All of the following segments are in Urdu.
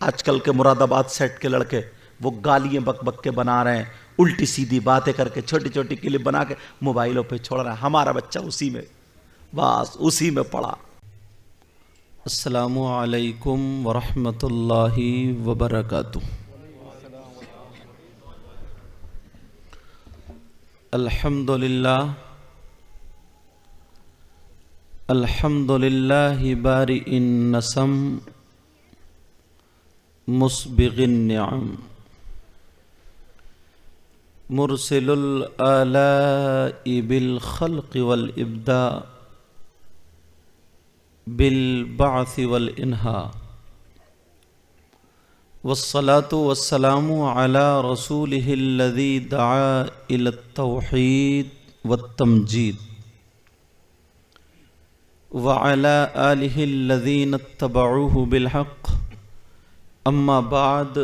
آج کل کے مراد آباد سیٹ کے لڑکے وہ گالیاں بک بک کے بنا رہے ہیں، الٹی سیدھی باتیں کر کے چھوٹی چھوٹی کلپ بنا کے موبائلوں پہ چھوڑ رہے ہیں. ہمارا بچہ اسی میں بس اسی میں پڑا. السلام علیکم ورحمۃ اللہ وبرکاتہ. الحمد للہ بارئ النسم مسبغ النعم مرسل الآلاء بالخلق والإبداع بالبعث والإنهاء والصلاة والسلام على رسوله الذي دعا إلى التوحيد والتمجيد وعلى آله الذين اتبعوه بالحق. أما بعد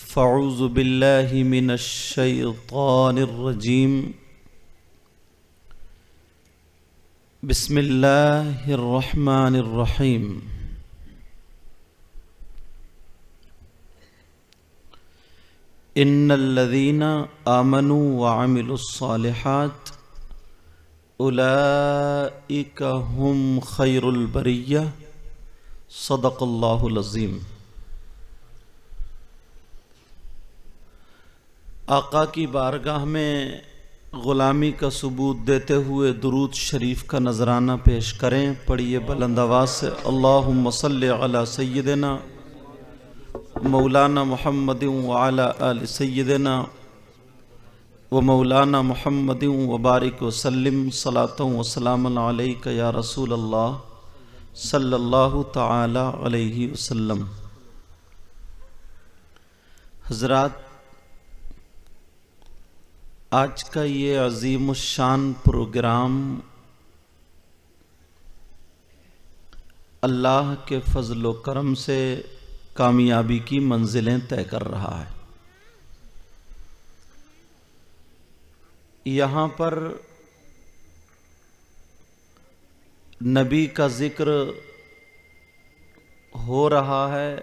فاعوذ بالله من الشيطان الرجيم. بسم الله الرحمن الرحيم. إن الذين آمنوا وعملوا الصالحات أولئك هم خير البرية. صدق الله العظيم. آقا کی بارگاہ میں غلامی کا ثبوت دیتے ہوئے درود شریف کا نذرانہ پیش کریں. پڑھیے بلند آواز سے اللہم صلی علی سیدنا مولانا محمد وعلی آل سیدنا و مولانا محمد وبارک وسلم صلاۃ و سلام علیک یا رسول اللہ صلی اللہ تعالی علیہ وسلم. حضرات، آج کا یہ عظیم الشان پروگرام اللہ کے فضل و کرم سے کامیابی کی منزلیں طے کر رہا ہے. یہاں پر نبی کا ذکر ہو رہا ہے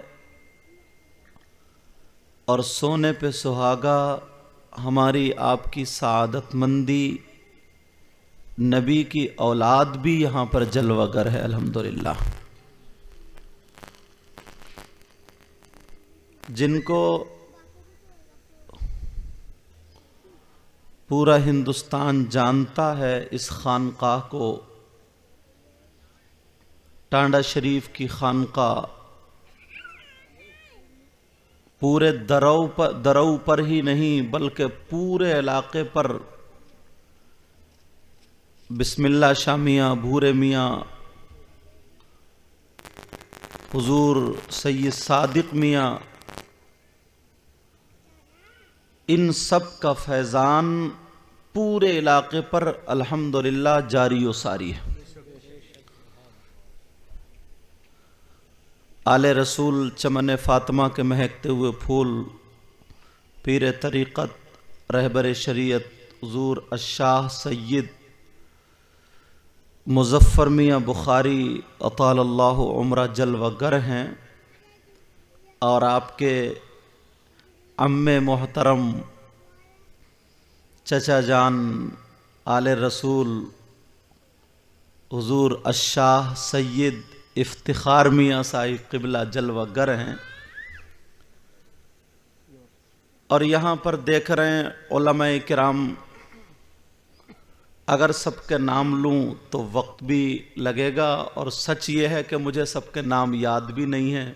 اور سونے پہ سہاگا ہماری آپ کی سعادت مندی نبی کی اولاد بھی یہاں پر جلوہ گر ہے الحمدللہ. جن کو پورا ہندوستان جانتا ہے، اس خانقاہ کو، ٹانڈا شریف کی خانقاہ، پورے درو پر ہی نہیں بلکہ پورے علاقے پر بسم اللہ شاہ میاں، بھورے میاں، حضور سید صادق میاں، ان سب کا فیضان پورے علاقے پر الحمدللہ جاری و ساری ہے. آل رسول چمن فاطمہ کے مہکتے ہوئے پھول، پیر طریقت رہبر شریعت حضور الشاہ سید مظفر میاں بخاری اطال اللہ عمرہ جلوہ گر ہیں، اور آپ کے عم محترم چچا جان آل رسول حضور الشاہ سید افتخار میاں صاحب قبلہ جلوہ گر ہیں. اور یہاں پر دیکھ رہے ہیں علماء کرام، اگر سب کے نام لوں تو وقت بھی لگے گا، اور سچ یہ ہے کہ مجھے سب کے نام یاد بھی نہیں ہیں.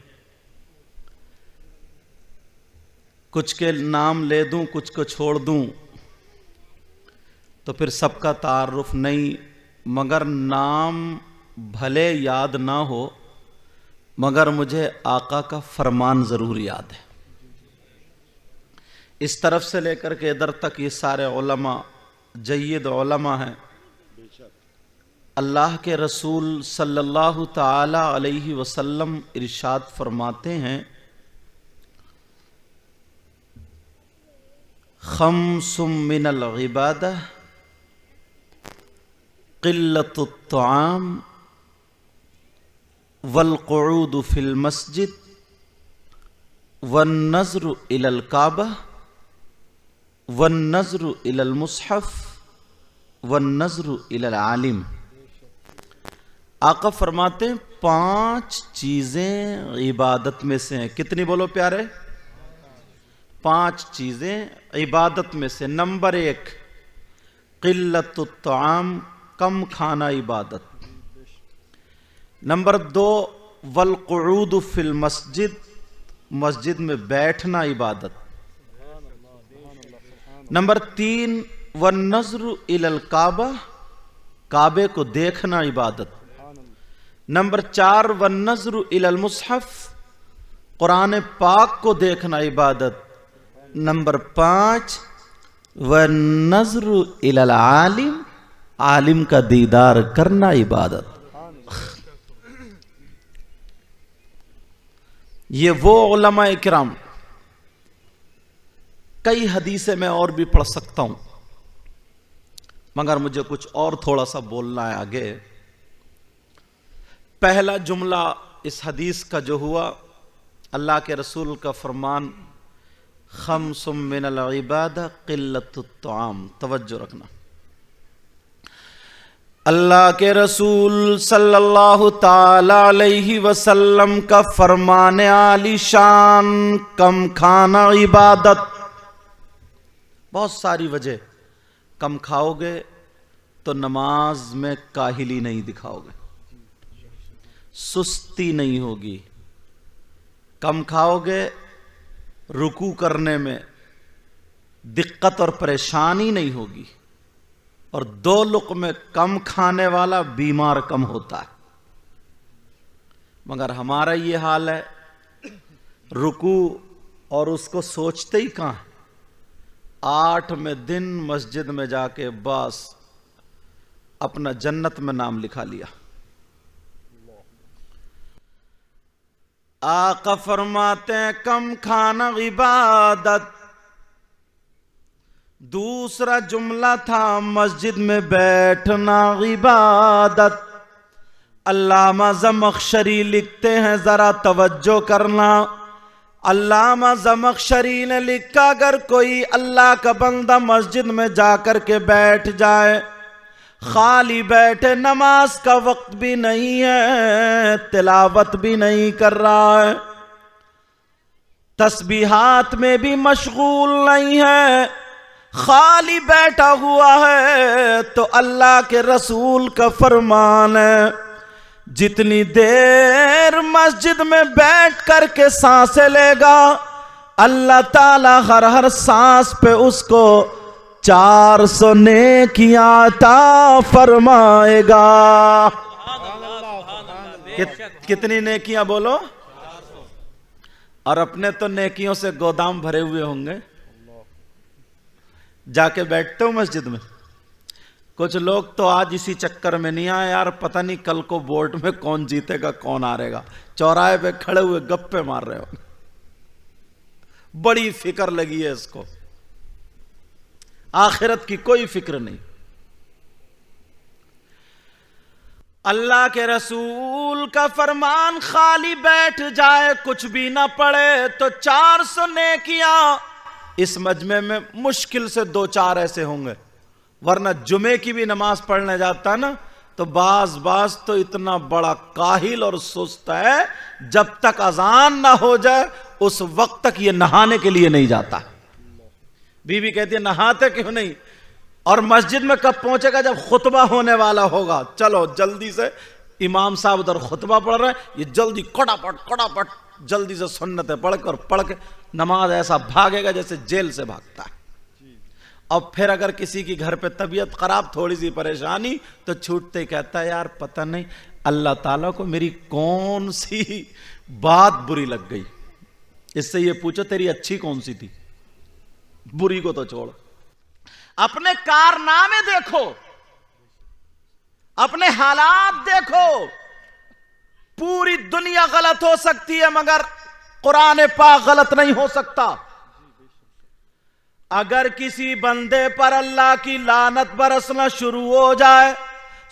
کچھ کے نام لے دوں، کچھ کو چھوڑ دوں تو پھر سب کا تعارف نہیں. مگر نام بھلے یاد نہ ہو، مگر مجھے آقا کا فرمان ضرور یاد ہے. اس طرف سے لے کر کے ادھر تک یہ سارے علماء جید علماء ہیں. اللہ کے رسول صلی اللہ تعالی علیہ وسلم ارشاد فرماتے ہیں، خمس من العبادہ قلت الطعام والقعود فی المسجد والنظر الی الکعبہ والنظر الی المصحف والنظر الی العالم. آقا فرماتے ہیں 5 چیزیں عبادت میں سے ہیں. کتنی بولو پیارے؟ 5 چیزیں عبادت میں سے. نمبر 1 قلت الطعام، کم کھانا عبادت. نمبر 2 والقعود فی المسجد، مسجد میں بیٹھنا عبادت. نمبر 3 والنظر الی الکعبہ، کعبے کو دیکھنا عبادت. نمبر 4 والنظر الی المصحف، قرآن پاک کو دیکھنا عبادت. نمبر 5 والنظر الی العالم، عالم کا دیدار کرنا عبادت. یہ وہ علماء کرام، کئی حدیثیں میں اور بھی پڑھ سکتا ہوں مگر مجھے کچھ اور تھوڑا سا بولنا ہے آگے. پہلا جملہ اس حدیث کا جو ہوا، اللہ کے رسول کا فرمان خمس من العبادہ قلت الطعام. توجہ رکھنا، اللہ کے رسول صلی اللہ تعالی علیہ وسلم کا فرمان عالی شان، کم کھانا عبادت. بہت ساری وجہ. کم کھاؤ گے تو نماز میں کاہلی نہیں دکھاؤ گے، سستی نہیں ہوگی. کم کھاؤ گے رکوع کرنے میں دقت اور پریشانی نہیں ہوگی. اور 2 لقمے کم کھانے والا بیمار کم ہوتا ہے. مگر ہمارا یہ حال ہے، رکوع اور اس کو سوچتے ہی کہاں. 8 دن مسجد میں جا کے بس اپنا جنت میں نام لکھا لیا. آقا فرماتے ہیں کم کھانا عبادت. دوسرا جملہ تھا مسجد میں بیٹھنا عبادت. علامہ زمخشری لکھتے ہیں، ذرا توجہ کرنا. علامہ زمخشری نے لکھا اگر کوئی اللہ کا بندہ مسجد میں جا کر کے بیٹھ جائے، خالی بیٹھے، نماز کا وقت بھی نہیں ہے، تلاوت بھی نہیں کر رہا ہے، تسبیحات میں بھی مشغول نہیں ہے، خالی بیٹھا ہوا ہے، تو اللہ کے رسول کا فرمان ہے جتنی دیر مسجد میں بیٹھ کر کے سانسیں لے گا، اللہ تعالی ہر سانس پہ اس کو 400 نیکیاں عطا فرمائے گا. کتنی نیکیاں بولو؟ اور اپنے تو نیکیوں سے گودام بھرے ہوئے ہوں گے. جا کے بیٹھتے ہو مسجد میں. کچھ لوگ تو آج اسی چکر میں نہیں آئے، یار پتہ نہیں کل کو ووٹ میں کون جیتے گا کون ہارے گا، چوراہے پہ کھڑے ہوئے گپے مار رہے ہو. بڑی فکر لگی ہے اس کو، آخرت کی کوئی فکر نہیں. اللہ کے رسول کا فرمان خالی بیٹھ جائے، کچھ بھی نہ پڑھے تو 400 نیکیاں. اس مجمع میں مشکل سے 2-4 ایسے ہوں گے، ورنہ جمعے کی بھی نماز پڑھنے جاتا ہے نا تو بعض تو اتنا بڑا کاہل اور سست ہے، جب تک اذان نہ ہو جائے اس وقت تک یہ نہانے کے لیے نہیں جاتا. بی بی کہتی ہے نہاتے کیوں نہیں؟ اور مسجد میں کب پہنچے گا؟ جب خطبہ ہونے والا ہوگا. چلو جلدی سے، امام صاحب ادھر خطبہ پڑھ رہے ہیں، یہ جلدی کھڑا پٹ جلدی سے سنتیں پڑھ کے نماز ایسا بھاگے گا جیسے جیل سے بھاگتا ہے. اور پھر اگر کسی کی گھر پہ طبیعت خراب، تھوڑی سی پریشانی، تو چھوٹتے ہی کہتا ہے یار پتہ نہیں اللہ تعالیٰ کو میری کون سی بات بری لگ گئی. اس سے یہ پوچھو تیری اچھی کون سی تھی؟ بری کو تو چھوڑ. اپنے کارنامے دیکھو، اپنے حالات دیکھو. پوری دنیا غلط ہو سکتی ہے مگر قرآن پاک غلط نہیں ہو سکتا. اگر کسی بندے پر اللہ کی لعنت برسنا شروع ہو جائے،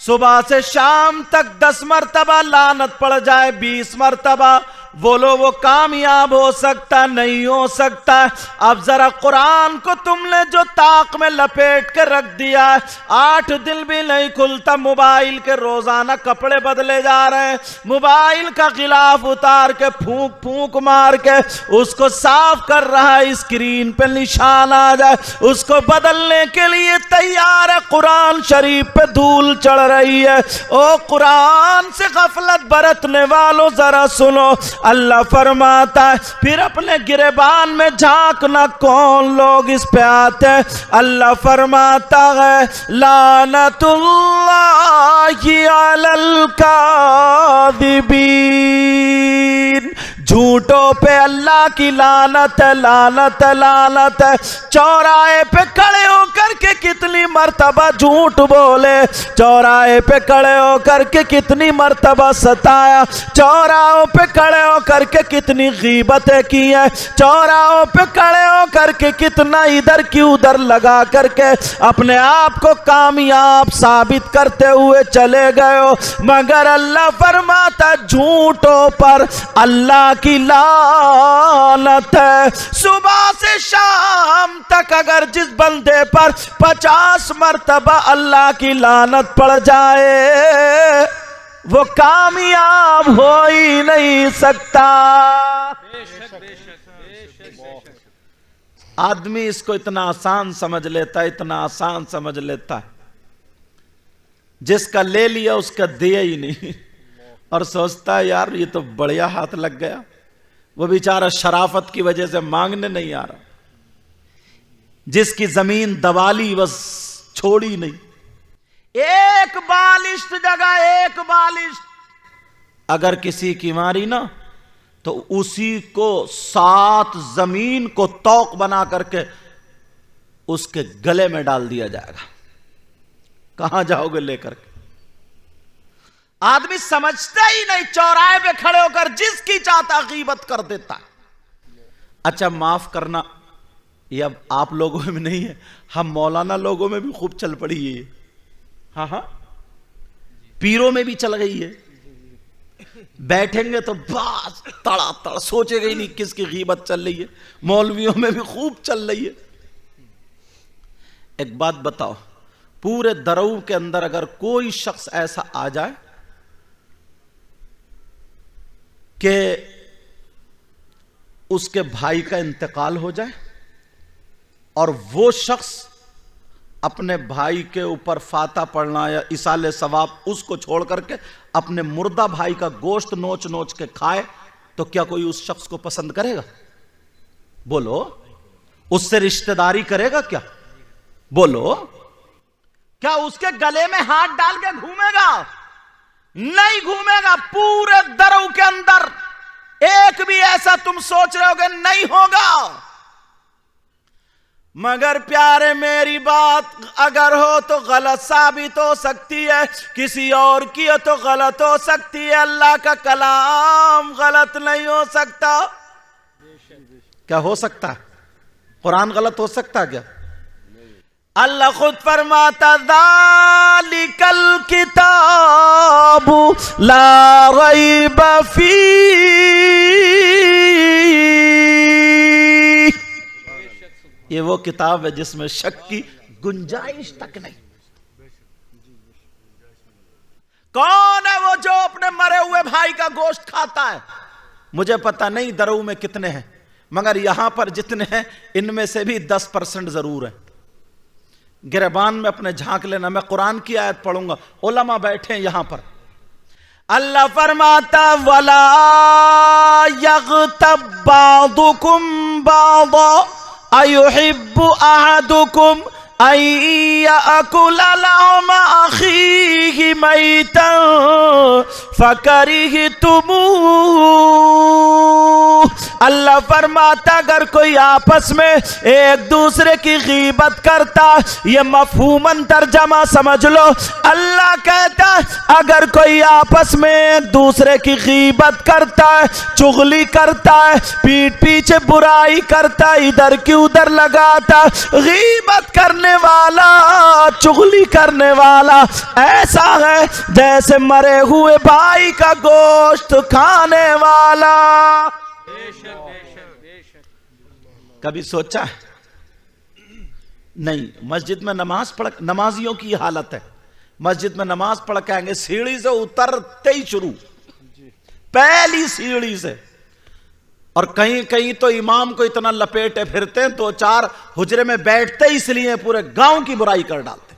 صبح سے شام تک 10 مرتبہ لعنت پڑ جائے، 20 مرتبہ، بولو وہ کامیاب ہو سکتا نہیں ہو سکتا؟ اب ذرا قرآن کو تم نے جو طاق میں لپیٹ کے رکھ دیا ہے، 8 دن بھی نہیں کھلتا، موبائل کے روزانہ کپڑے بدلے جا رہے ہیں، موبائل کا غلاف اتار کے پھونک پھونک مار کے اس کو صاف کر رہا ہے، اسکرین پہ نشان آ جائے اس کو بدلنے کے لیے تیار ہے، قرآن شریف پہ دھول چڑھ رہی ہے۔ او قرآن سے غفلت برتنے والوں ذرا سنو، اللہ فرماتا ہے پھر اپنے گریبان میں جھانکنا، کون لوگ اس پہ آتے ہیں؟ اللہ فرماتا ہے لعنت اللہ علی الکاذبین، جھوٹوں پہ اللہ کی لعنت ہے، لعنت ہے، لعنت ہے۔ چوراہے پہ کھڑے ہو کر کے کتنی مرتبہ جھوٹ بولے، چوراہے پہ کھڑے ہو کر کے کتنی مرتبہ ستایا، چوراہوں پہ کھڑے ہو کر کے کتنی غیبتیں کی ہیں، چوراہوں پہ کھڑے ہو کر کے کتنا ادھر کی ادھر لگا کر کے اپنے آپ کو کامیاب ثابت کرتے ہوئے چلے گئے ہو، مگر اللہ فرماتا جھوٹوں پر اللہ کی لعنت ہے۔ صبح سے شام تک اگر جس بندے پر 50 مرتبہ اللہ کی لعنت پڑ جائے وہ کامیاب ہو ہی نہیں سکتا۔ آدمی اس کو اتنا آسان سمجھ لیتا ہے، اتنا آسان سمجھ لیتا ہے، جس کا لے لیا اس کا دیا ہی نہیں، اور سوچتا ہے یار یہ تو بڑھیا ہاتھ لگ گیا، وہ بیچارہ شرافت کی وجہ سے مانگنے نہیں آ رہا، جس کی زمین دوالی بس چھوڑی نہیں، ایک بالشت جگہ ایک بالشت اگر کسی کی ماری نا تو اسی کو 7 زمین کو توق بنا کر کے اس کے گلے میں ڈال دیا جائے گا۔ کہاں جاؤ گے لے کر کے؟ آدمی سمجھتا ہی نہیں، چوراہے پہ کھڑے ہو کر جس کی چاہتا غیبت کر دیتا ہے۔ اچھا معاف کرنا، یہ اب آپ لوگوں میں نہیں ہے، ہم مولانا لوگوں میں بھی خوب چل پڑی ہے، ہاں ہاں پیروں میں بھی چل گئی ہے، بیٹھیں گے تو بس تڑا تڑ، سوچے گا ہی نہیں کس کی غیبت چل رہی ہے، مولویوں میں بھی خوب چل رہی ہے۔ ایک بات بتاؤ، پورے درو کے اندر اگر کوئی شخص ایسا آ جائے کہ اس کے بھائی کا انتقال ہو جائے اور وہ شخص اپنے بھائی کے اوپر فاتحہ پڑھنا یا ایصال ثواب اس کو چھوڑ کر کے اپنے مردہ بھائی کا گوشت نوچ نوچ کے کھائے تو کیا کوئی اس شخص کو پسند کرے گا؟ بولو، اس سے رشتہ داری کرے گا کیا؟ بولو، کیا اس کے گلے میں ہاتھ ڈال کے گھومے گا؟ نہیں گھومے گا۔ پورے درو کے اندر ایک بھی ایسا تم سوچ رہے ہو کہ نہیں ہوگا، مگر پیارے میری بات اگر ہو تو غلط ثابت ہو سکتی ہے، کسی اور کی ہو تو غلط ہو سکتی ہے، اللہ کا کلام غلط نہیں ہو سکتا۔ کیا ہو سکتا ہے؟ قرآن غلط ہو سکتا ہے کیا؟ اللہ خود فرماتا ذالک الکتاب لا ریب فیہ، یہ وہ کتاب ہے جس میں شک کی گنجائش تک نہیں۔ کون ہے وہ جو اپنے مرے ہوئے بھائی کا گوشت کھاتا ہے؟ مجھے پتا نہیں درو میں کتنے ہیں، مگر یہاں پر جتنے ہیں ان میں سے بھی 10% ضرور ہیں۔ گریبان میں اپنے جھانک لینا، میں قرآن کی آیت پڑھوں گا، علماء بیٹھے ہیں یہاں پر۔ اللہ فرماتا وَلَا يَغْتَبْ بَعْضُكُمْ بَعْضًا أَيُحِبُّ أَحَدُكُمْ أَن يَأْكُلَ لَحْمَ أَخِيهِ مَيْتًا فَكَرِهْتُمُوهُ۔ اللہ فرماتا اگر کوئی آپس میں ایک دوسرے کی غیبت کرتا، یہ مفہوماً ترجمہ سمجھ لو، اللہ کہتا ہے اگر کوئی آپس میں ایک دوسرے کی غیبت کرتا ہے، چغلی کرتا ہے، پیٹھ پیچھے برائی کرتا ہے، ادھر کی ادھر لگاتا، غیبت کرنے والا، چغلی کرنے والا ایسا ہے جیسے مرے ہوئے بھائی بھائی کا گوشت کھانے والا. کبھی سوچا ہے؟ نہیں. مسجد میں نماز پڑھ، نمازیوں کی یہ حالت ہے، مسجد میں نماز پڑھ کے آئیں گے، سیڑھی سے اترتے ہی شروع، پہلی سیڑھی سے. اور کہیں کہیں تو امام کو اتنا لپیٹے پھرتے ہیں، 2-4 حجرے میں بیٹھتے ہی اس لیے پورے گاؤں کی برائی کر ڈالتے،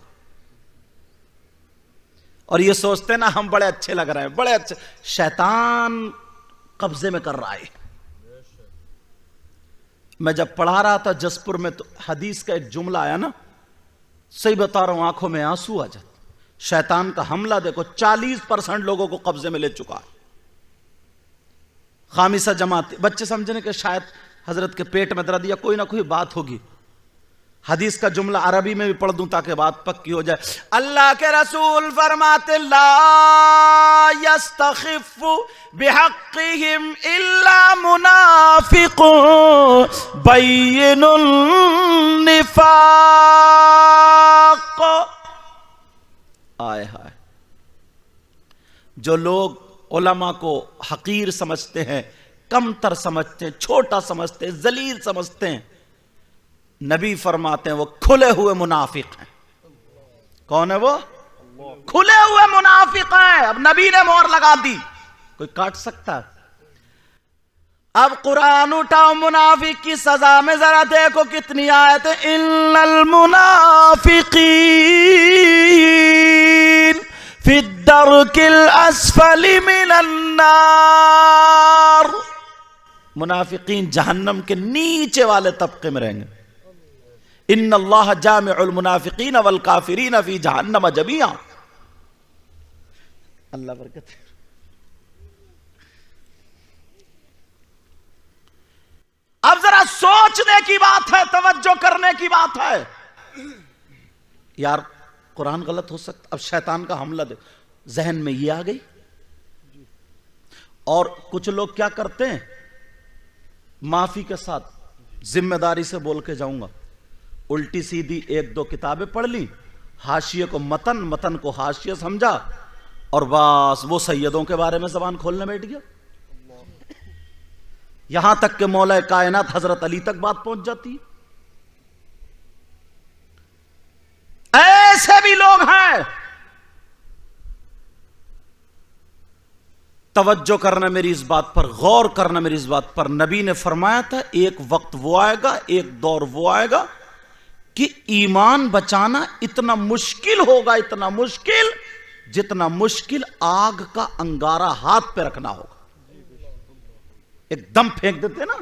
اور یہ سوچتے ہیں نا ہم بڑے اچھے لگ رہے ہیں، بڑے اچھے. شیطان قبضے میں کر رہا ہے. میں جب پڑھا رہا تھا جسپور میں تو حدیث کا ایک جملہ آیا نا، صحیح بتا رہا ہوں، آنکھوں میں آنسو آ جاتے. شیطان کا حملہ دیکھو 40% لوگوں کو قبضے میں لے چکا ہے. خامسہ جماعت، بچے سمجھنے کہ شاید حضرت کے پیٹ میں درد یا کوئی نہ کوئی بات ہوگی. حدیث کا جملہ عربی میں بھی پڑھ دوں تاکہ بات پکی ہو جائے. اللہ کے رسول فرماتے لا یستخف بحقہم الا منافق بین النفاق. آئے ہائے، جو لوگ علماء کو حقیر سمجھتے ہیں، کمتر سمجھتے ہیں، چھوٹا سمجھتے ہیں، ذلیل سمجھتے ہیں، نبی فرماتے ہیں وہ کھلے ہوئے منافق ہیں. کون ہے وہ؟ کھلے ہوئے منافق ہیں. اب نبی نے مہر لگا دی، کوئی کاٹ سکتا ہے؟ اب قرآن اٹھاؤ، منافق کی سزا میں ذرا دیکھو کتنی آیتیں. ان المنافقین فی الدرک الاسفل من النار. منافقین جہنم کے نیچے والے طبقے میں رہیں گے. ان اللہ جامع المنافقین والکافرین فی جہنم جمیعا. اللہ برکت. اب ذرا سوچنے کی بات ہے، توجہ کرنے کی بات ہے. یار قرآن غلط ہو سکتا. اب شیطان کا حملہ دے، ذہن میں یہ آ گئی. اور کچھ لوگ کیا کرتے ہیں، معافی کے ساتھ ذمہ داری سے بول کے جاؤں گا، الٹی سیدھی 1-2 کتابیں پڑھ لی، حاشیے کو متن، متن کو حاشیہ سمجھا، اور بس وہ سیدوں کے بارے میں زبان کھولنے بیٹھ گیا. یہاں تک کہ مولا کائنات حضرت علی تک بات پہنچ جاتی. ایسے بھی لوگ ہیں. توجہ کرنا میری اس بات پر، غور کرنا میری اس بات پر. نبی نے فرمایا تھا ایک وقت وہ آئے گا، ایک دور وہ آئے گا کہ ایمان بچانا اتنا مشکل ہوگا، اتنا مشکل جتنا مشکل آگ کا انگارہ ہاتھ پہ رکھنا ہوگا. ایک دم پھینک دیتے نا،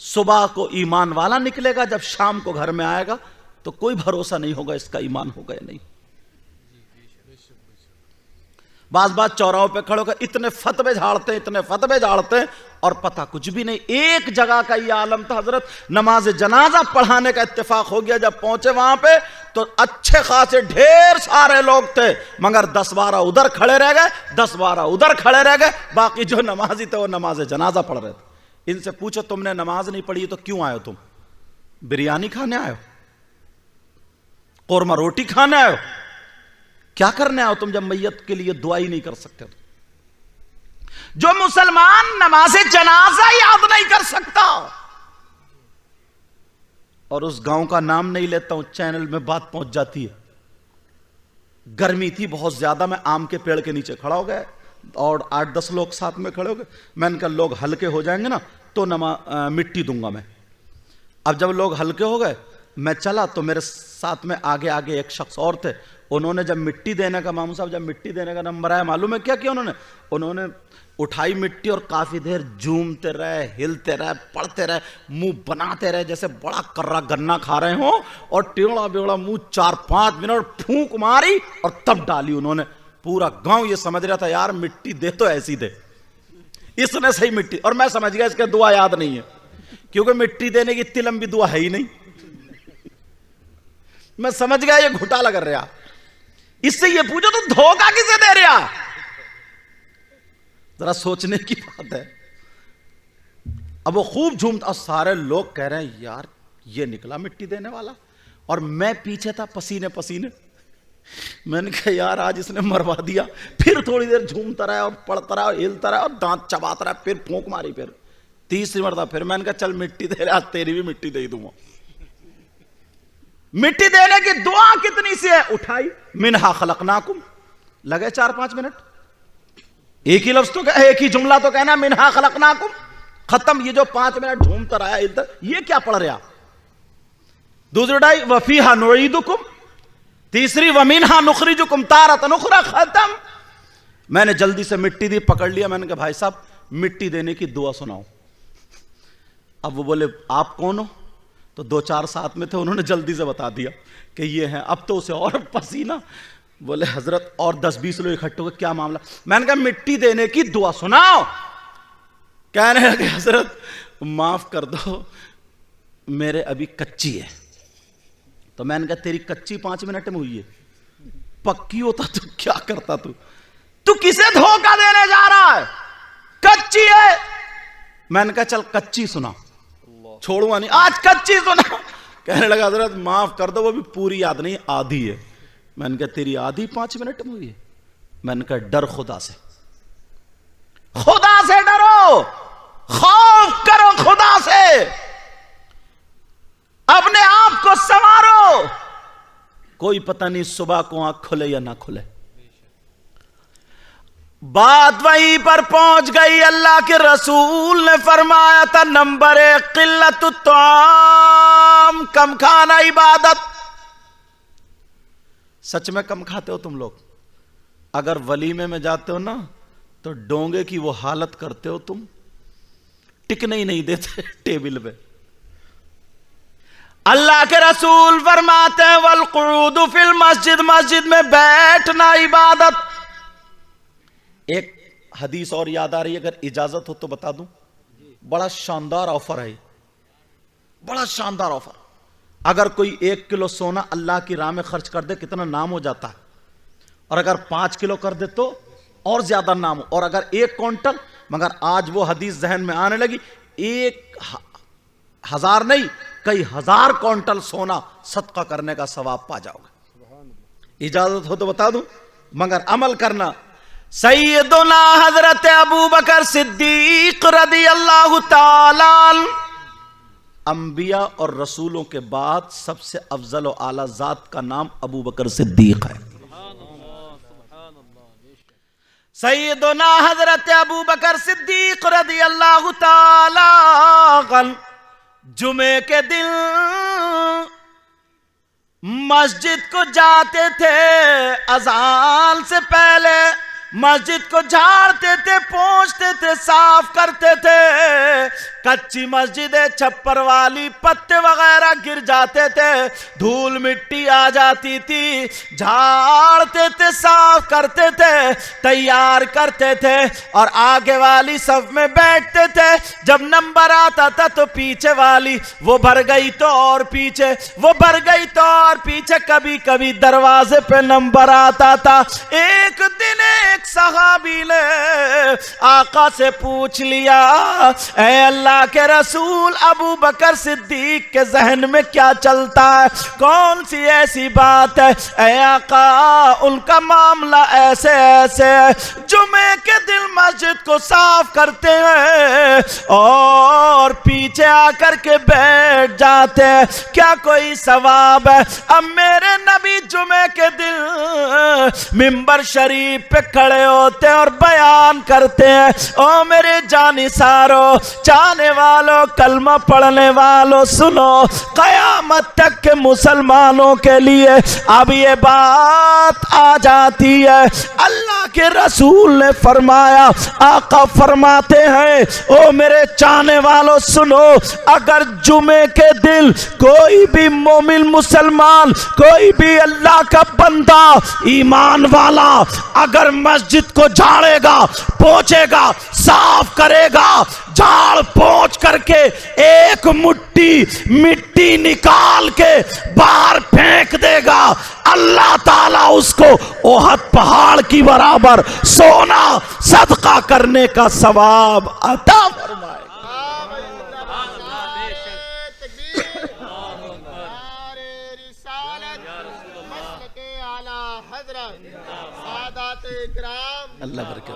صبح کو ایمان والا نکلے گا، جب شام کو گھر میں آئے گا تو کوئی بھروسہ نہیں ہوگا اس کا ایمان ہوگا یا نہیں. بعض چوراہوں پہ کھڑے ہو کر اتنے فتوے جھاڑتے ہیں، اتنے فتوے جھاڑتے ہیں، اور پتہ کچھ بھی نہیں. ایک جگہ کا یہ عالم تھا حضرت، نماز جنازہ پڑھانے کا اتفاق ہو گیا. جب پہنچے وہاں پہ تو اچھے خاصے ڈھیر سارے لوگ تھے، مگر 10-12 ادھر کھڑے رہ گئے، 10-12 ادھر کھڑے رہ گئے، باقی جو نمازی تھے وہ نماز جنازہ پڑھ رہے تھے. ان سے پوچھو تم نے نماز نہیں پڑھی تو کیوں آئے ہو؟ تم بریانی کھانے آئے ہو؟ قورمہ روٹی کھانے آئے ہو؟ کیا کرنے آؤ تم جب میت کے لیے دعا ہی نہیں کر سکتے؟ تو جو مسلمان نماز جنازہ یاد نہیں کر سکتا، اور اس گاؤں کا نام نہیں لیتا ہوں، چینل میں بات پہنچ جاتی ہے. گرمی تھی بہت زیادہ، میں آم کے پیڑ کے نیچے کھڑا ہو گیا اور 8-10 لوگ ساتھ میں کھڑے ہو گئے. میں نے کہا لوگ ہلکے ہو جائیں گے نا تو مٹی دوں گا میں. اب جب لوگ ہلکے ہو گئے میں چلا تو میرے ساتھ میں آگے ایک شخص اور تھے. انہوں نے جب مٹی دینے کا، ماموں صاحب جب مٹی دینے کا نمبر آیا، معلوم ہے کیا کیا انہوں نے اٹھائی مٹی اور کافی دیر جھومتے رہے، ہلتے رہے، پڑھتے رہے، منہ بناتے رہے جیسے بڑا کرا گنا کھا رہے ہوں، اور ٹیڑا بیڑا منہ 4-5 منٹ پھونک ماری اور تب ڈالی انہوں نے. پورا گاؤں یہ سمجھ رہا تھا یار مٹی دے تو ایسی دے، اس نے صحیح مٹی. اور میں سمجھ گیا اس کے دعا یاد نہیں ہے، کیونکہ مٹی دینے کی اتنی لمبی دعا ہے ہی نہیں. میں سمجھ گیا یہ گھوٹالا کر رہا. اس سے یہ پوچھو تو دھوکہ کسے دے رہا؟ ذرا سوچنے کی بات ہے. اب وہ خوب جھومتا، اور سارے لوگ کہہ رہے ہیں یار یہ نکلا مٹی دینے والا، اور میں پیچھے تھا پسینے پسینے. میں نے کہا یار آج اس نے مروا دیا. پھر تھوڑی دیر جھومتا رہا اور پڑتا رہا اور ہلتا رہا اور دانت چباتا رہا, پھر پھونک ماری, پھر تیسری مرتبہ پھر میں نے کہا چل مٹی دے رہے, آج تیری بھی مٹی دے دوں گا. مٹی دینے کی دعا کتنی سی ہے, اٹھائی منہا خلقناکم, لگے 4-5 منٹ, ایک ہی لفظ تو ایک ہی جملہ تو کہنا منہا خلقناکم, ختم. یہ جو 5 منٹ جھومتا رہا ہلتا, یہ کیا پڑھ رہا. دوسری اٹھائی وفیہا نعیدکم, تیسری ومنہا نخرجکم تارۃ اخری, ختم. میں نے جلدی سے مٹی دی, پکڑ لیا. میں نے کہا بھائی صاحب مٹی دینے کی دعا سناؤ. اب وہ بولے آپ کون ہو؟ تو 2-4 ساتھ میں تھے, انہوں نے جلدی سے بتا دیا کہ یہ ہیں. اب تو اسے اور پسینہ, بولے حضرت اور 10-20 لوگ اکٹھے ہو گئے, کیا معاملہ؟ میں نے کہا مٹی دینے کی دعا سناؤ. کہنے لگے حضرت معاف کر دو میرے ابھی کچی ہے. تو میں نے کہا تیری کچی 5 منٹ میں ہوئی ہے, پکی ہوتا تو کیا کرتا تو کسے دھوکہ دینے جا رہا ہے, کچی ہے. میں نے کہا چل کچی سنا, چھوڑوں نہیں, آج کچی سنا. کہنے لگا حضرت معاف کر دو وہ بھی پوری یاد نہیں, آدھی ہے. میں نے کہا تیری آدھی 5 منٹ میں ہوئی ہے. میں نے کہا ڈر خدا سے, خدا سے ڈرو, خوف کرو خدا سے, اپنے آپ کو سنوارو. کوئی پتہ نہیں صبح کو آنکھ کھلے یا نہ کھلے. بات وہیں پر پہنچ گئی. اللہ کے رسول نے فرمایا تھا نمبر 1 قلت الطعام, کم کھانا عبادت. سچ میں کم کھاتے ہو تم لوگ؟ اگر ولیمے میں جاتے ہو نا تو ڈونگے کی وہ حالت کرتے ہو تم, ٹکنے ہی نہیں دیتے ٹیبل پہ. اللہ کے رسول فرماتے ہیں والقعود فی المسجد, مسجد میں بیٹھنا عبادت. ایک حدیث اور یاد آ رہی ہے, اگر اجازت ہو تو بتا دوں. بڑا شاندار آفر ہے, بڑا شاندار آفر. اگر کوئی 1 کلو سونا اللہ کی راہ میں خرچ کر دے کتنا نام ہو جاتا ہے, اور اگر 5 کلو کر دے تو اور زیادہ نام ہو, اور اگر 1 کوئنٹل. مگر آج وہ حدیث ذہن میں آنے لگی, 1000 نہیں کئی 1000 کوئنٹل سونا صدقہ کرنے کا ثواب پا جاؤ گے. اجازت ہو تو بتا دوں, مگر عمل کرنا. سیدنا حضرت ابو بکر صدیق رضی اللہ تعالی عنہ, انبیاء اور رسولوں کے بعد سب سے افضل و اعلیٰ ذات کا نام ابو بکر صدیق ہے. سیدنا حضرت ابو بکر صدیق رضی اللہ تعالی عنہ جمعے کے دن مسجد کو جاتے تھے, اذان سے پہلے مسجد کو جھاڑتے تھے, پونچھتے تھے, صاف کرتے تھے. کچی مسجد ہے, چھپر والی, پتے وغیرہ گر جاتے تھے, دھول مٹی آ جاتی تھی, جھاڑتے تھے, صاف کرتے تھے, تیار کرتے تھے, اور آگے والی صف میں بیٹھتے تھے. جب نمبر آتا تھا تو پیچھے والی وہ بھر گئی تو اور پیچھے, وہ بھر گئی تو اور پیچھے, کبھی کبھی دروازے پہ نمبر آتا تھا. ایک دن ایک صحابی نے آقا سے پوچھ لیا, اے اللہ کے رسول ابو بکر صدیق کے ذہن میں کیا چلتا ہے, کون سی ایسی بات ہے؟ اے آقا ان کا معاملہ ایسے ایسے ہے, جمعے کے دن مسجد کو صاف کرتے ہیں اور پیچھے آ کر کے بیٹھ جاتے ہیں, کیا کوئی ثواب ہے؟ اب میرے نبی جمعے کے دن منبر شریف پہ کھڑے ہوتے ہیں اور بیان کرتے ہیں, او میرے جانثارو, چاہنے والوں, کلمہ پڑھنے والوں, سنو, قیامت تک کے مسلمانوں کے لیے اب یہ بات آ جاتی ہے. اللہ کے رسول نے فرمایا, آقا فرماتے ہیں, او میرے چاہنے والوں سنو, اگر جمعے کے دن کوئی بھی مومن مسلمان, کوئی بھی اللہ کا بندہ ایمان والا اگر مسجد کو جھاڑے گا, پوچھے گا, صاف کرے گا, جھاڑ پوچھ کر کے ایک مٹھی مٹی نکال کے باہر پھینک دے گا, اللہ تعالیٰ اس کو احد پہاڑ کی برابر سونا صدقہ کرنے کا ثواب عطا فرمائے گا. اللہ برکت۔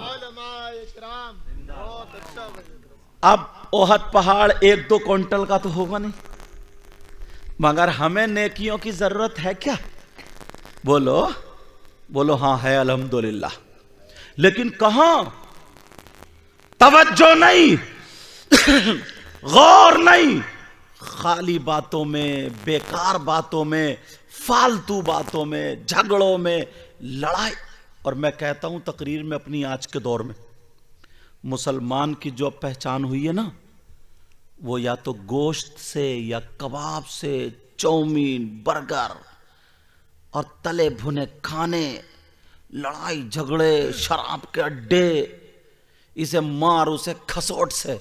اب احد پہاڑ 1-2 کوئنٹل کا تو ہوگا نہیں، مگر ہمیں نیکیوں کی ضرورت ہے کیا؟ بولو بولو ہاں ہے الحمدللہ، لیکن کہاں؟ توجہ نہیں، غور نہیں، خالی باتوں میں، بیکار باتوں میں، فالتو باتوں میں، جھگڑوں میں، لڑائی۔ اور میں کہتا ہوں تقریر میں اپنی آج کے دور میں مسلمان کی جو پہچان ہوئی ہے نا، وہ یا تو گوشت سے یا کباب سے، چاؤمین، برگر اور تلے بھنے کھانے، لڑائی جھگڑے، شراب کے اڈے، اسے مار اسے کھسوٹ سے۔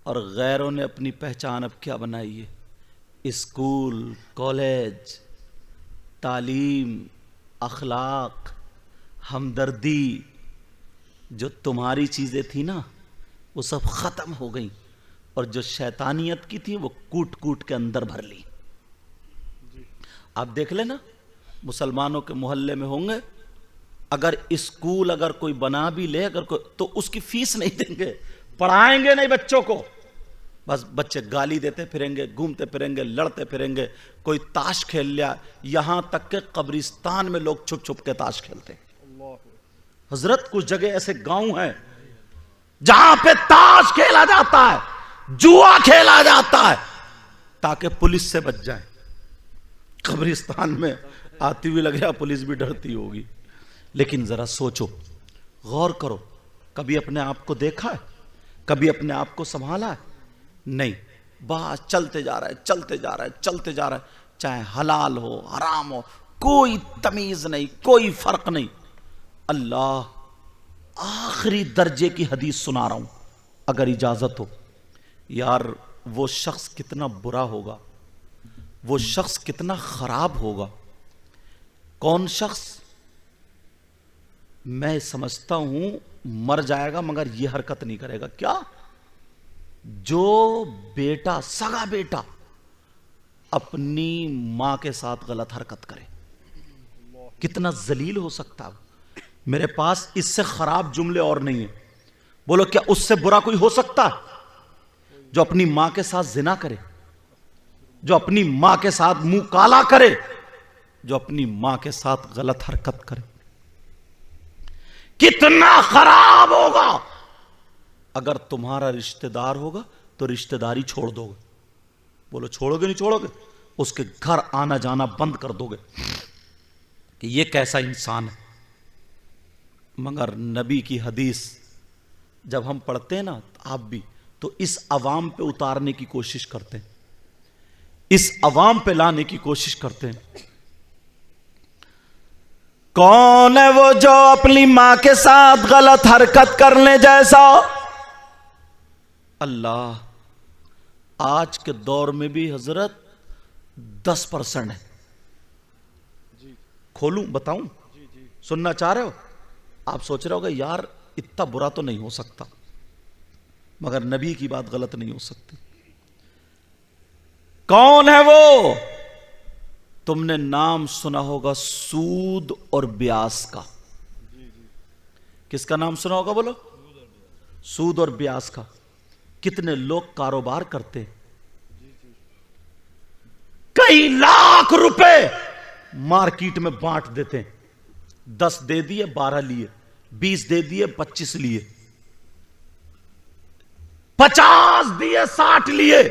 اور غیروں نے اپنی پہچان اب کیا بنائی ہے؟ اسکول، کالج، تعلیم، اخلاق، ہمدردی۔ جو تمہاری چیزیں تھیں نا وہ سب ختم ہو گئیں، اور جو شیطانیت کی تھی وہ کوٹ کوٹ کے اندر بھر لی۔ آپ دیکھ لینا مسلمانوں کے محلے میں ہوں گے، اگر اسکول اگر کوئی بنا بھی لے اگر کوئی، تو اس کی فیس نہیں دیں گے، پڑھائیں گے نہیں بچوں کو، بس بچے گالی دیتے پھریں گے، گھومتے پھریں گے، لڑتے پھریں گے، کوئی تاش کھیل لیا، یہاں تک کہ قبرستان میں لوگ چھپ چھپ کے تاش کھیلتے ہیں۔ حضرت کچھ جگہ ایسے گاؤں ہیں جہاں پہ تاش کھیلا جاتا ہے، جوا کھیلا جاتا ہے، تاکہ پولیس سے بچ جائیں۔ قبرستان میں آتی ہوئی لگ رہا پولیس بھی ڈرتی ہوگی۔ لیکن ذرا سوچو، غور کرو، کبھی اپنے آپ کو دیکھا ہے؟ کبھی اپنے آپ کو سنبھالا ہے؟ نہیں، بس چلتے جا رہا ہے، چلتے جا رہا ہے، چلتے جا رہا ہے، چاہے حلال ہو حرام ہو، کوئی تمیز نہیں، کوئی فرق نہیں۔ اللہ آخری درجے کی حدیث سنا رہا ہوں اگر اجازت ہو۔ یار وہ شخص کتنا برا ہوگا، وہ شخص کتنا خراب ہوگا۔ کون شخص؟ میں سمجھتا ہوں مر جائے گا مگر یہ حرکت نہیں کرے گا۔ کیا؟ جو بیٹا، سگا بیٹا اپنی ماں کے ساتھ غلط حرکت کرے، کتنا ذلیل ہو سکتا ہے۔ میرے پاس اس سے خراب جملے اور نہیں ہیں۔ بولو کیا اس سے برا کوئی ہو سکتا ہے؟ جو اپنی ماں کے ساتھ زنا کرے، جو اپنی ماں کے ساتھ منہ کالا کرے، جو اپنی ماں کے ساتھ غلط حرکت کرے، کتنا خراب ہوگا۔ اگر تمہارا رشتہ دار ہوگا تو رشتہ داری چھوڑ دو گے۔ بولو چھوڑو گے نہیں چھوڑو گے؟ اس کے گھر آنا جانا بند کر دو گے کہ یہ کیسا انسان ہے۔ مگر نبی کی حدیث جب ہم پڑھتے ہیں نا، آپ بھی تو اس عوام پہ اتارنے کی کوشش کرتے ہیں، اس عوام پہ لانے کی کوشش کرتے ہیں۔ کون ہے وہ جو اپنی ماں کے ساتھ غلط حرکت کرنے جیسا؟ اللہ آج کے دور میں بھی حضرت 10% ہے۔ کھولوں بتاؤں؟ سننا چاہ رہے ہو؟ آپ سوچ رہے ہو گے یار اتنا برا تو نہیں ہو سکتا، مگر نبی کی بات غلط نہیں ہو سکتی۔ کون ہے وہ؟ تم نے نام سنا ہوگا سود اور بیاس کا۔ کس کا نام سنا ہوگا بولو؟ سود اور بیاس کا۔ کتنے لوگ کاروبار کرتے، کئی لاکھ روپے مارکیٹ میں بانٹ دیتے ہیں، 10 دے دیے 12 لیے، 20 دے دیے 25 لیے، 50 دیے 60 لیے۔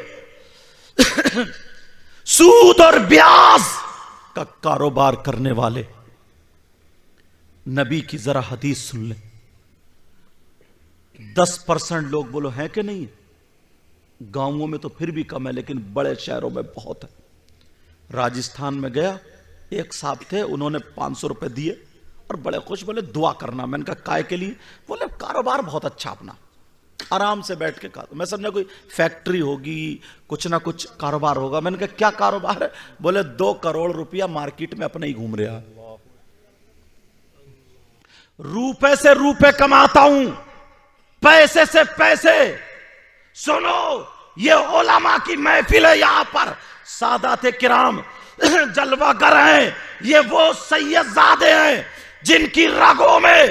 سود اور بیاس کا کاروبار کرنے والے، نبی کی ذرا حدیث سن لیں۔ 10% لوگ بولو ہیں کہ نہیں؟ گاؤں میں تو پھر بھی کم ہے لیکن بڑے شہروں میں بہت ہے۔ راجستھان میں گیا، ایک صاحب تھے، انہوں نے 500 روپے دیے اور بڑے خوش، بولے دعا کرنا۔ میں نے کہا کائے کے لیے؟ بولے کاروبار بہت اچھا اپنا، آرام سے بیٹھ کے کھاتا۔ میں سمجھا کوئی فیکٹری ہوگی، کچھ نہ کچھ کاروبار ہوگا۔ میں نے کہا کیا کاروبار ہے؟ بولے 2 کروڑ روپیہ مارکیٹ میں اپنے ہی گھوم رہا، روپے سے روپے کماتا ہوں، پیسے سے پیسے۔ سنو یہ علماء کی محفل ہے، یہاں پر سادات کرام جلوہ گر ہیں، یہ وہ سید زادے ہیں جن کی رگوں میں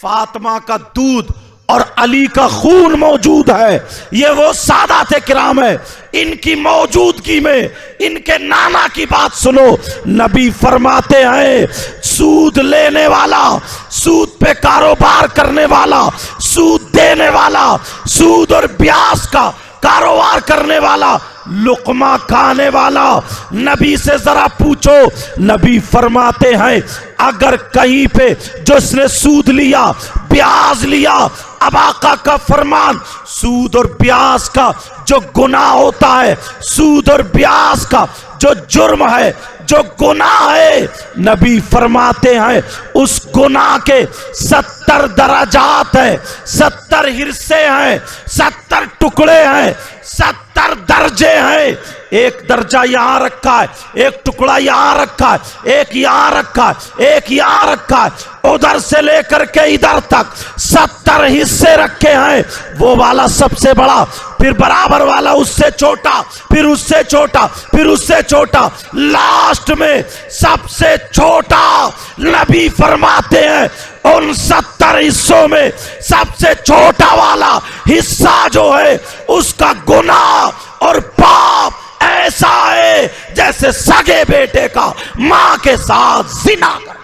فاطمہ کا دودھ اور علی کا خون موجود ہے، یہ وہ سادات کرام ہے، ان کی موجودگی میں ان کے نانا کی بات سنو۔ نبی فرماتے ہیں سود لینے والا، سود پہ کاروبار کرنے والا، سود دینے والا، سود اور بیاس کا کاروبار کرنے والا، لقمہ کھانے والا، نبی سے ذرا پوچھو، نبی فرماتے ہیں اگر کہیں پہ جس نے سود لیا، بیاز لیا، اب آقا کا فرمان، سود اور بیاز کا جو گناہ ہوتا ہے، سود اور بیاز کا جو جرم ہے، جو گناہ ہے، نبی فرماتے ہیں اس گناہ کے 70 درجات ہیں، 70 حصے ہیں، 70 ٹکڑے ہیں، 70 درجے ہیں۔ ایک درجہ یہاں رکھا ہے، ایک ٹکڑا یہاں رکھا ہے، ایک یہاں رکھا ہے، ایک یہاں رکھا ہے، ادھر سے لے کر کے ادھر تک 70 حصے رکھے ہیں۔ وہ والا سب سے بڑا، پھر برابر والا اس سے چھوٹا، پھر اس سے چھوٹا، پھر اس سے چھوٹا، لاسٹ میں سب سے چھوٹا۔ نبی فرماتے ہیں ان 70 حصوں میں سب سے چھوٹا والا حصہ جو ہے اس کا گناہ اور پاپ ایسا ہے جیسے سگے بیٹے کا ماں کے ساتھ زنا کرنا۔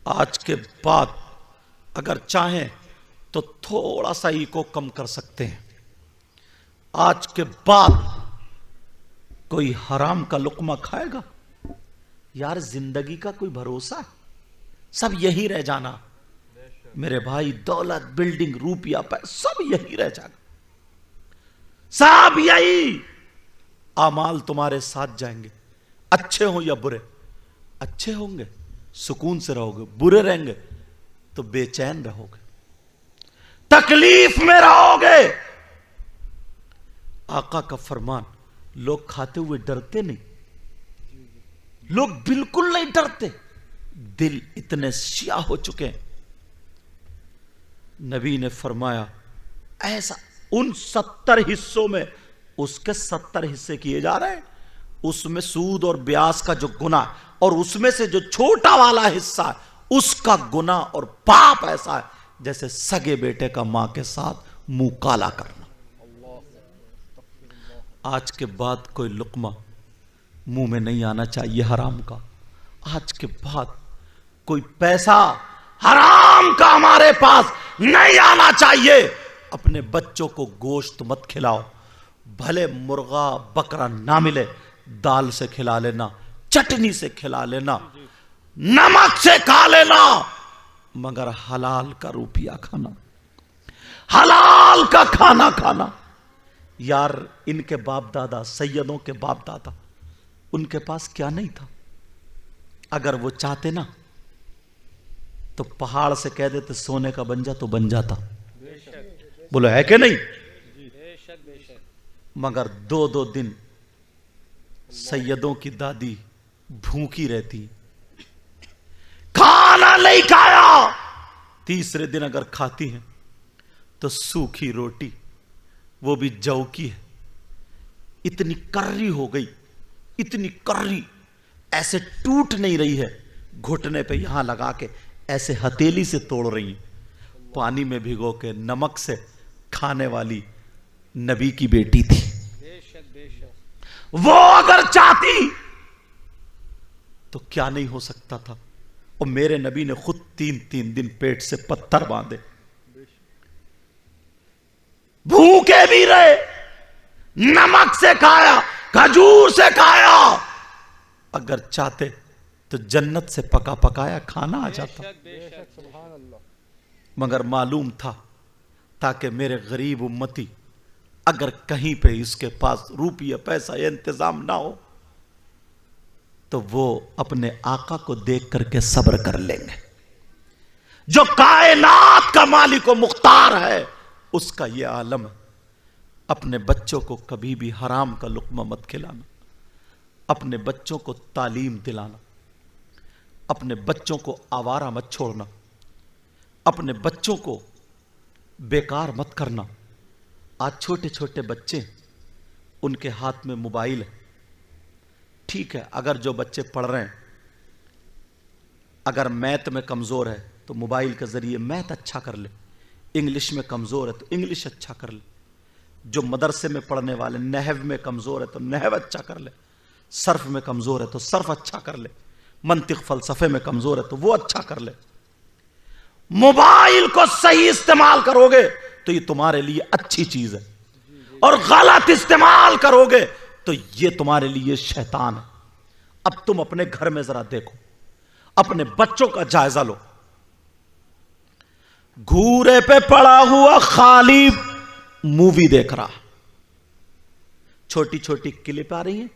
آج کے بعد اگر چاہیں تو تھوڑا سا ہی کو کم کر سکتے ہیں۔ آج کے بعد کوئی حرام کا لقمہ کھائے گا؟ یار زندگی کا کوئی بھروسہ ہے؟ سب یہی رہ جانا میرے بھائی، دولت، بلڈنگ، روپیہ، سب یہی رہ جانا، سب یہی۔ اعمال تمہارے ساتھ جائیں گے، اچھے ہوں یا برے۔ اچھے ہوں گے سکون سے رہو گے، برے رہیں گے تو بے چین رہو گے، تکلیف میں رہو گے۔ آقا کا فرمان، لوگ کھاتے ہوئے ڈرتے نہیں، لوگ بالکل نہیں ڈرتے، دل اتنے سیاہ ہو چکے ہیں۔ نبی نے فرمایا ایسا ان 70 حصوں میں اس کے 70 حصے کیے جا رہے ہیں، اس میں سود اور بیاس کا جو گناہ، اور اس میں سے جو چھوٹا والا حصہ ہے اس کا گناہ اور پاپ ایسا ہے جیسے سگے بیٹے کا ماں کے ساتھ منہ کالا کرنا۔ آج کے بعد کوئی لقمہ منہ میں نہیں آنا چاہیے حرام کا۔ آج کے بعد کوئی پیسہ حرام کا ہمارے پاس نہیں آنا چاہیے۔ اپنے بچوں کو گوشت مت کھلاؤ، بھلے مرغا بکرا نہ ملے، دال سے کھلا لینا، چٹنی سے کھلا لینا، نمک سے کھا لینا، مگر حلال کا روپیہ کھانا، حلال کا کھانا کھانا۔ یار ان کے باپ دادا، سیدوں کے باپ دادا، ان کے پاس کیا نہیں تھا؟ اگر وہ چاہتے نا تو پہاڑ سے کہہ دیتے سونے کا بن جا تو بن جاتا۔ بولو ہے کہ نہیں؟ مگر 2 دن سیدوں کی دادی بھوکی رہتی، کھانا نہیں کھایا۔ تیسرے دن اگر کھاتی ہیں تو سوکھی روٹی، وہ بھی جو کی ہے، اتنی کرری ہو گئی، اتنی کرری، ایسے ٹوٹ نہیں رہی ہے، گھٹنے پہ یہاں لگا کے ایسے ہتیلی سے توڑ رہی ہیں، پانی میں بھگو کے نمک سے کھانے والی نبی کی بیٹی تھی۔ وہ اگر چاہتی تو کیا نہیں ہو سکتا تھا۔ اور میرے نبی نے خود 3 دن پیٹ سے پتھر باندھے، بھوکے بھی رہے، نمک سے کھایا، کھجور سے کھایا۔ اگر چاہتے تو جنت سے پکا پکایا کھانا آ جاتا، مگر معلوم تھا تاکہ میرے غریب امتی اگر کہیں پہ اس کے پاس روپیہ پیسہ یا انتظام نہ ہو تو وہ اپنے آقا کو دیکھ کر کے صبر کر لیں گے۔ جو کائنات کا مالک و مختار ہے اس کا یہ عالم ہے۔ اپنے بچوں کو کبھی بھی حرام کا لقمہ مت کھلانا، اپنے بچوں کو تعلیم دلانا، اپنے بچوں کو آوارہ مت چھوڑنا، اپنے بچوں کو بیکار مت کرنا۔ آج چھوٹے چھوٹے بچے، ان کے ہاتھ میں موبائل ہے، ٹھیک ہے، اگر جو بچے پڑھ رہے ہیں اگر میتھ میں کمزور ہے تو موبائل کے ذریعے میتھ اچھا کر لے، انگلش میں کمزور ہے تو انگلش اچھا کر لے، جو مدرسے میں پڑھنے والے نحو میں کمزور ہے تو نحو اچھا کر لے، صرف میں کمزور ہے تو صرف اچھا کر لے، منطق فلسفے میں کمزور ہے تو وہ اچھا کر لے۔ موبائل کو صحیح استعمال کرو گے تو یہ تمہارے لیے اچھی چیز ہے، اور غلط استعمال کرو گے تو یہ تمہارے لیے شیطان ہے۔ اب تم اپنے گھر میں ذرا دیکھو، اپنے بچوں کا جائزہ لو، گھورے پہ پڑا ہوا خالی مووی دیکھ رہا، چھوٹی چھوٹی کلپ آ رہی ہیں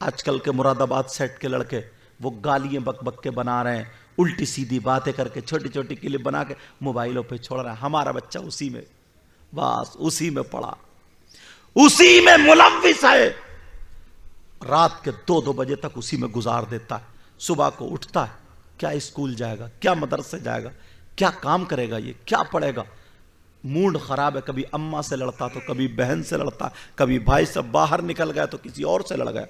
آج کل کے مراد آباد سیٹ کے لڑکے، وہ گالیاں بک بک کے بنا رہے ہیں، الٹی سیدھی باتیں کر کے چھوٹی چھوٹی کلپ بنا کے موبائلوں پہ چھوڑ رہے ہیں۔ ہمارا بچہ اسی میں، بس اسی میں پڑا، اسی میں ملوث ہے، رات کے 2 بجے تک اسی میں گزار دیتا ہے، صبح کو اٹھتا ہے، کیا اسکول جائے گا، کیا مدرسے جائے گا، کیا کام کرے گا، یہ کیا پڑھے گا، موڈ خراب ہے، کبھی اماں سے لڑتا تو کبھی بہن سے لڑتا، کبھی بھائی سے باہر نکل گیا تو کسی اور سے لڑ گیا۔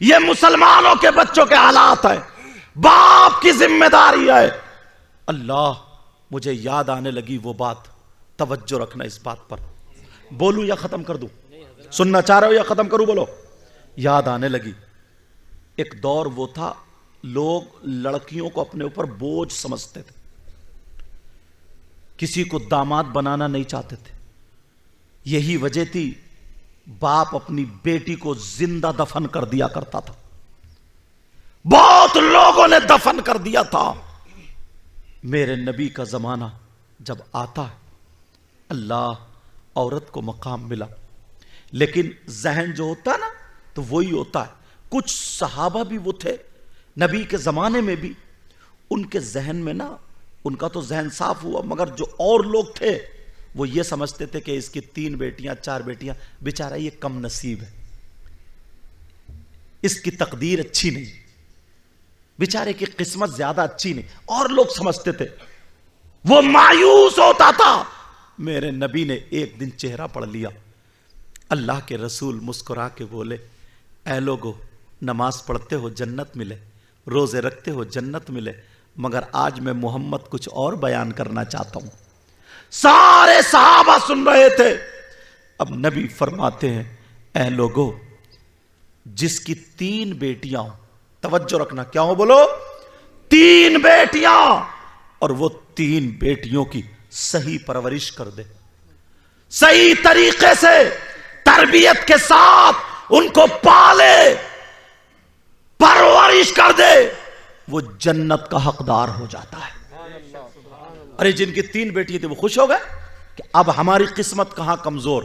یہ مسلمانوں کے بچوں کے حالات ہیں، باپ کی ذمہ داری ہے۔ اللہ، مجھے یاد آنے لگی وہ بات، توجہ رکھنا اس بات پر، بولوں یا ختم کر دوں؟ سننا چاہ رہے ہو یا ختم کروں؟ بولو۔ یاد آنے لگی، ایک دور وہ تھا لوگ لڑکیوں کو اپنے اوپر بوجھ سمجھتے تھے، کسی کو داماد بنانا نہیں چاہتے تھے، یہی وجہ تھی باپ اپنی بیٹی کو زندہ دفن کر دیا کرتا تھا، بہت لوگوں نے دفن کر دیا تھا۔ میرے نبی کا زمانہ جب آتا ہے، اللہ، عورت کو مقام ملا، لیکن ذہن جو ہوتا ہے نا تو وہی ہوتا ہے۔ کچھ صحابہ بھی وہ تھے نبی کے زمانے میں بھی، ان کے ذہن میں نا، ان کا تو ذہن صاف ہوا، مگر جو اور لوگ تھے وہ یہ سمجھتے تھے کہ اس کی 3 بیٹیاں 4 بیٹیاں، بیچارہ یہ کم نصیب ہے، اس کی تقدیر اچھی نہیں، بیچارے کی قسمت زیادہ اچھی نہیں، اور لوگ سمجھتے تھے، وہ مایوس ہوتا تھا۔ میرے نبی نے ایک دن چہرہ پڑھ لیا، اللہ کے رسول مسکرا کے بولے، اے لوگو، نماز پڑھتے ہو جنت ملے، روزے رکھتے ہو جنت ملے، مگر آج میں محمد کچھ اور بیان کرنا چاہتا ہوں۔ سارے صحابہ سن رہے تھے۔ اب نبی فرماتے ہیں، اے لوگو، جس کی 3 بیٹیاں ہوں، توجہ رکھنا، کیا ہو؟ بولو، 3 بیٹیاں، اور وہ 3 بیٹیوں کی صحیح پرورش کر دے، صحیح طریقے سے تربیت کے ساتھ ان کو پالے، پرورش کر دے، وہ جنت کا حقدار ہو جاتا ہے۔ ارے جن کی 3 بیٹی تھی وہ خوش ہو گئے کہ اب ہماری قسمت کہاں کمزور،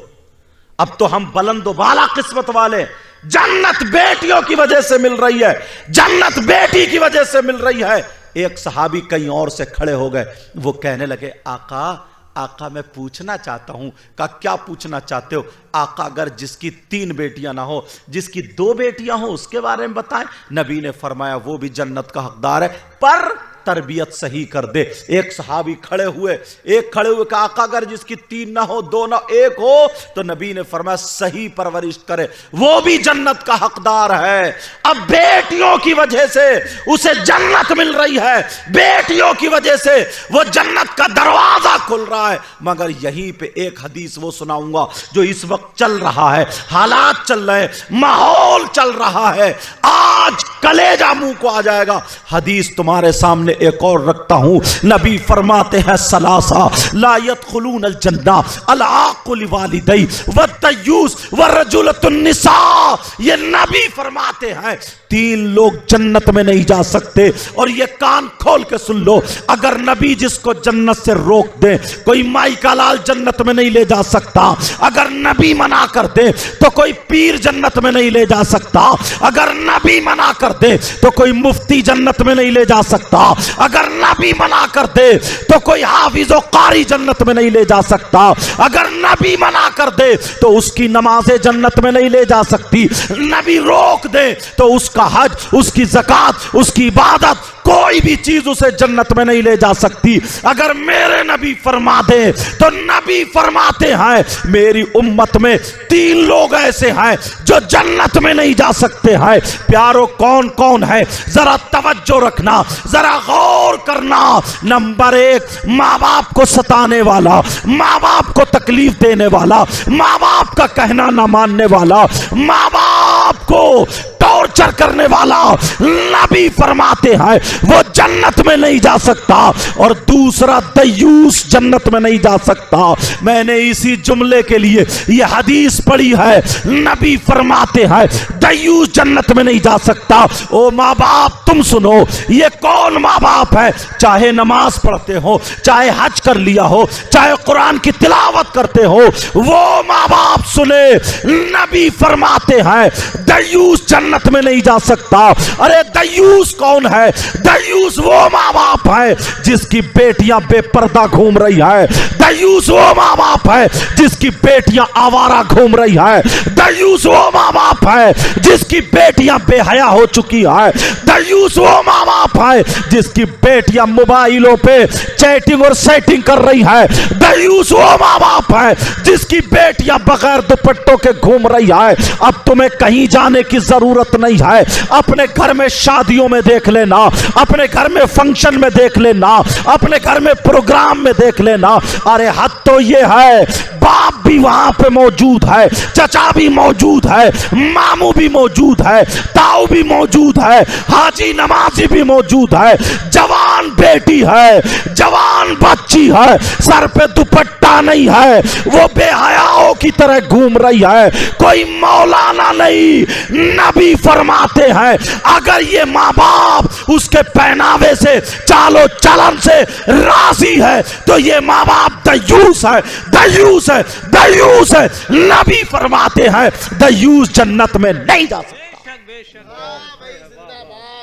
اب تو ہم بلند و بالا قسمت والے، جنت بیٹیوں کی وجہ سے مل رہی ہے، جنت بیٹی کی وجہ سے مل رہی ہے۔ ایک صحابی کہیں اور سے کھڑے ہو گئے، وہ کہنے لگے، آقا میں پوچھنا چاہتا ہوں۔ کہا کیا پوچھنا چاہتے ہو؟ آقا اگر جس کی 3 بیٹیاں نہ ہو، جس کی 2 بیٹیاں ہوں، اس کے بارے میں بتائیں۔ نبی نے فرمایا وہ بھی جنت کا حقدار ہے، پر تربیت صحیح کر دے۔ ایک صحابی کھڑے ہوئے کہ آقا اگر جس کی 3 نہ ہو، 2 نہ 1 ہو، تو نبی نے فرمایا صحیح پرورش کرے، وہ بھی جنت کا حقدار ہے۔ اب بیٹیوں کی وجہ سے اسے جنت مل رہی ہے، بیٹیوں کی وجہ سے وہ جنت کا دروازہ کھل رہا ہے۔ مگر یہیں پہ ایک حدیث وہ سناؤں گا جو اس وقت چل رہا ہے، حالات چل رہے ہیں، ماحول چل رہا ہے، آج کلیجہ منہ کو آ جائے گا۔ حدیث تمہارے سامنے ایک اور رکھتا ہوں، نبی فرماتے ہیں ثلاثہ لا يدخلون الجنہ العاق لوالدی والدیوس ورجلۃ النساء۔ یہ نبی فرماتے ہیں 3 لوگ جنت میں نہیں جا سکتے، اور یہ کان کھول کے سن لو، اگر نبی جس کو جنت سے روک دے، کوئی مائی کا لال جنت میں نہیں لے جا سکتا، اگر نبی منع کر دے تو کوئی پیر جنت میں نہیں لے جا سکتا، اگر نبی منع کر دے تو کوئی مفتی جنت میں نہیں لے جا سکتا، اگر نبی منع کر دے تو کوئی حافظ و قاری جنت میں نہیں لے جا سکتا، اگر نبی منع کر دے تو اس کی نمازیں جنت میں نہیں لے جا سکتی، نبی روک دے تو اس کا حج، اس کی زکوٰۃ، اس کی عبادت کوئی بھی چیز اسے جنت میں نہیں لے جا سکتی۔ اگر میرے نبی فرما دیں تو نبی فرماتے ہیں میری امت میں 3 لوگ ایسے ہیں جو جنت میں نہیں جا سکتے ہیں۔ پیارو کون کون ہے؟ ذرا توجہ رکھنا، ذرا غور کرنا۔ نمبر 1، ماں باپ کو ستانے والا، ماں باپ کو تکلیف دینے والا، ماں باپ کا کہنا نہ ماننے والا، ماں باپ کو ٹارچر کرنے والا، نبی فرماتے ہیں وہ جنت میں نہیں جا سکتا۔ اور دوسرا دیوس جنت میں نہیں جا سکتا۔ میں نے اسی جملے کے لیے یہ حدیث پڑھی ہے، نبی فرماتے ہیں دیوس جنت میں نہیں جا سکتا۔ او ماں باپ تم سنو، یہ کون ماں باپ ہے؟ چاہے نماز پڑھتے ہو، چاہے حج کر لیا ہو، چاہے قرآن کی تلاوت کرتے ہو، وہ ماں باپ سنے، نبی فرماتے ہیں دیوس جنت میں نہیں جا سکتا۔ ارے دیوس کون ہے؟ دیوس وہ ماں باپ ہے جس کی بیٹیاں بے پردہ گھوم رہی ہے، دیوس وہ ماں باپ ہے جس کی بیٹیاں آوارہ گھوم رہی ہے، دیوس وہ ماں باپ ہے جس کی بیٹیاں بے حیا ہو چکی ہے، دیوس وہ ماں باپ ہے جس کی بیٹیاں موبائلوں پہ چیٹنگ اور سیٹنگ کر رہی ہے، دیوس وہ ماں باپ ہے جس کی بیٹیاں بغیر دوپٹوں کے گھوم رہی ہے۔ اب تمہیں کہیں جانے کی ضرورت نہیں ہے، اپنے گھر میں شادیوں میں دیکھ لینا، اپنے گھر میں فنکشن میں دیکھ لینا، اپنے گھر میں پروگرام میں دیکھ لینا۔ ارے حد تو یہ ہے باپ بھی وہاں پہ موجود ہے، چچا بھی موجود ہے، ماموں بھی موجود ہے، تاؤ بھی موجود ہے، حاجی نمازی بھی موجود ہے، جوان بیٹی ہے، جوان بچی ہے، سر پہ دوپٹہ نہیں ہے، وہ بے حیاؤں کی طرح گھوم رہی ہے، کوئی مولانا نہیں۔ نبی فرماتے ہیں اگر یہ ماں باپ اس کے پہناوے سے، چال و چلن سے راضی ہے تو یہ ماں باپ دیوس ہے، دیوس ہے، دیوس ہے۔ نبی فرماتے ہیں دیوس جنت میں نہیں جا سکتا۔